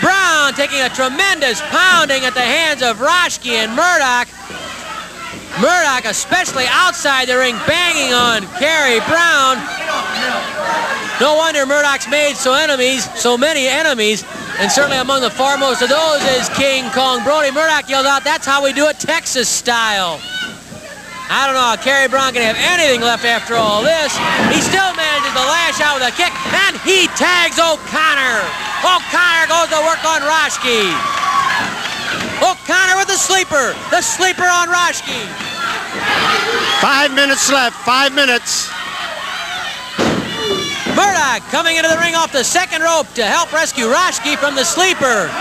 Brown taking a tremendous pounding at the hands of Roschke and Murdoch. Murdoch, especially outside the ring, banging on Carey Brown. No wonder Murdoch's made so many enemies, and certainly among the foremost of those is King Kong Brody. Murdoch yells out, "That's how we do it, Texas style." I don't know how Carey Brown can have anything left after all this. He still manages to lash out with a kick, and he tags O'Connor. O'Connor goes to work on Roschke. O'Connor with the sleeper on Roschke. 5 minutes left, 5 minutes. Murdoch coming into the ring off the second rope to help rescue Roschke from the sleeper.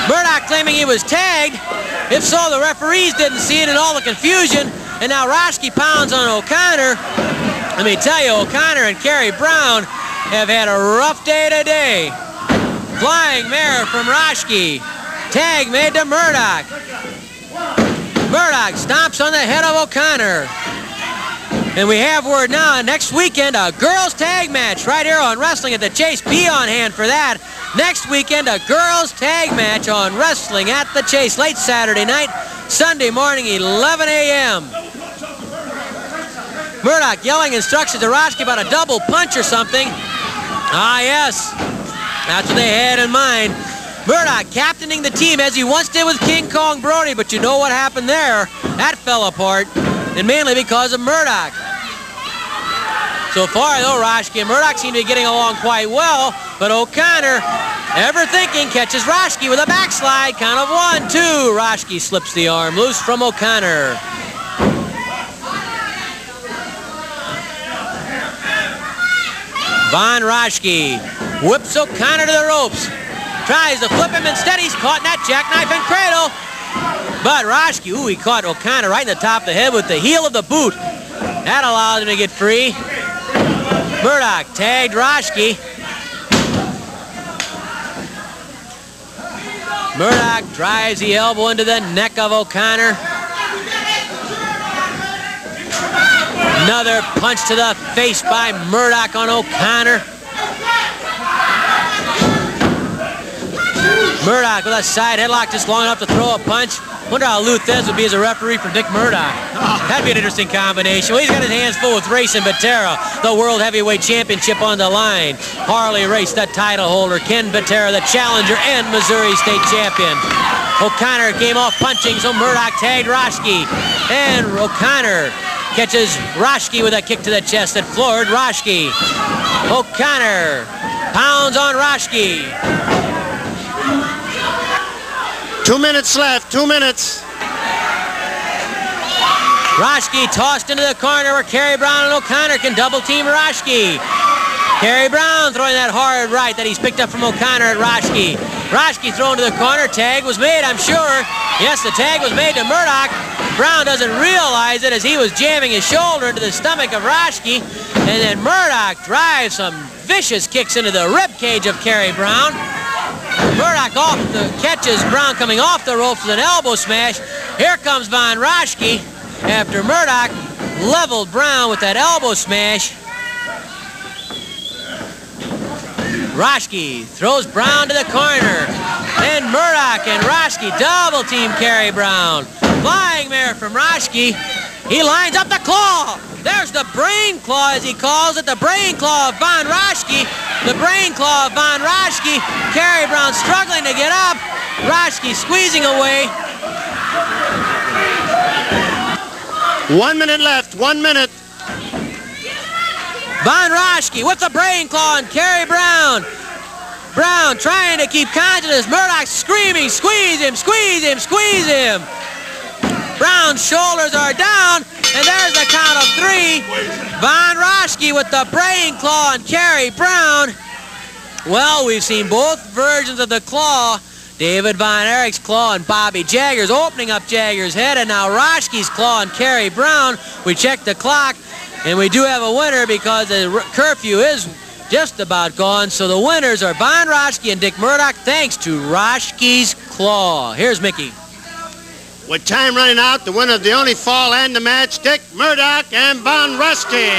Murdoch claiming he was tagged. If so, the referees didn't see it in all the confusion. And now Roschke pounds on O'Connor. Let me tell you, O'Connor and Carey Brown have had a rough day today. Flying mare from Roschke. Tag made to Murdoch. Murdoch stomps on the head of O'Connor. And we have word now, next weekend, a girls tag match right here on Wrestling at the Chase. Be on hand for that. Next weekend, a girls tag match on Wrestling at the Chase. Late Saturday night, Sunday morning, 11 a.m. Murdoch yelling instructions to Roschke about a double punch or something. Ah, yes. That's what they had in mind. Murdoch captaining the team as he once did with King Kong Brody, but you know what happened there? That fell apart, and mainly because of Murdoch. So far, though, Roschke and Murdoch seem to be getting along quite well, but O'Connor, ever thinking, catches Roschke with a backslide. Count of 1, 2. Roschke slips the arm loose from O'Connor. Von Roschke whips O'Connor to the ropes. Tries to flip him, instead he's caught in that jackknife and cradle. But Roschke, he caught O'Connor right in the top of the head with the heel of the boot. That allowed him to get free. Murdoch tagged Roschke. Murdoch drives the elbow into the neck of O'Connor. Another punch to the face by Murdoch on O'Connor. Murdoch with a side headlock just long enough to throw a punch. Wonder how Lou Thez would be as a referee for Dick Murdoch. That'd be an interesting combination. Well, he's got his hands full with Race and Batera, the World Heavyweight Championship on the line. Harley Race, the title holder. Ken Batera, the challenger and Missouri State champion. O'Connor came off punching, so Murdoch tagged Roschke. And O'Connor catches Roschke with a kick to the chest that floored Roschke. O'Connor pounds on Roschke. 2 minutes left, 2 minutes. Roschke tossed into the corner where Kerry Brown and O'Connor can double team Roschke. Kerry Brown throwing that hard right that he's picked up from O'Connor at Roschke. Roschke thrown to the corner. Tag was made, I'm sure. Yes, the tag was made to Murdoch. Brown doesn't realize it as he was jamming his shoulder into the stomach of Roschke. And then Murdoch drives some vicious kicks into the rib cage of Kerry Brown. Murdoch catches Brown coming off the ropes with an elbow smash. Here comes Von Roschke after Murdoch leveled Brown with that elbow smash. Roschke throws Brown to the corner. Then Murdoch and Roschke double team Kerry Brown. Flying mare from Roschke. He lines up the claw. There's the brain claw, as he calls it, the brain claw of Von Roschke. The brain claw of Von Roschke. Kerry Brown struggling to get up. Roschke squeezing away. 1 minute left, 1 minute. Von Roschke with the brain claw on Kerry Brown. Brown trying to keep consciousness. Murdoch screaming, squeeze him, squeeze him, squeeze him. Brown's shoulders are down, and there's the count of 3. Von Roschke with the brain claw on Kerry Brown. Well, we've seen both versions of the claw. David Von Erich's claw and Bobby Jagger's opening up Jagger's head, and now Roschke's claw on Kerry Brown. We checked the clock, and we do have a winner because the curfew is just about gone. So the winners are Von Roschke and Dick Murdoch, thanks to Roschke's claw. Here's Mickey. With time running out, the winner of the only fall and the match, Dick Murdoch and Von Roschke.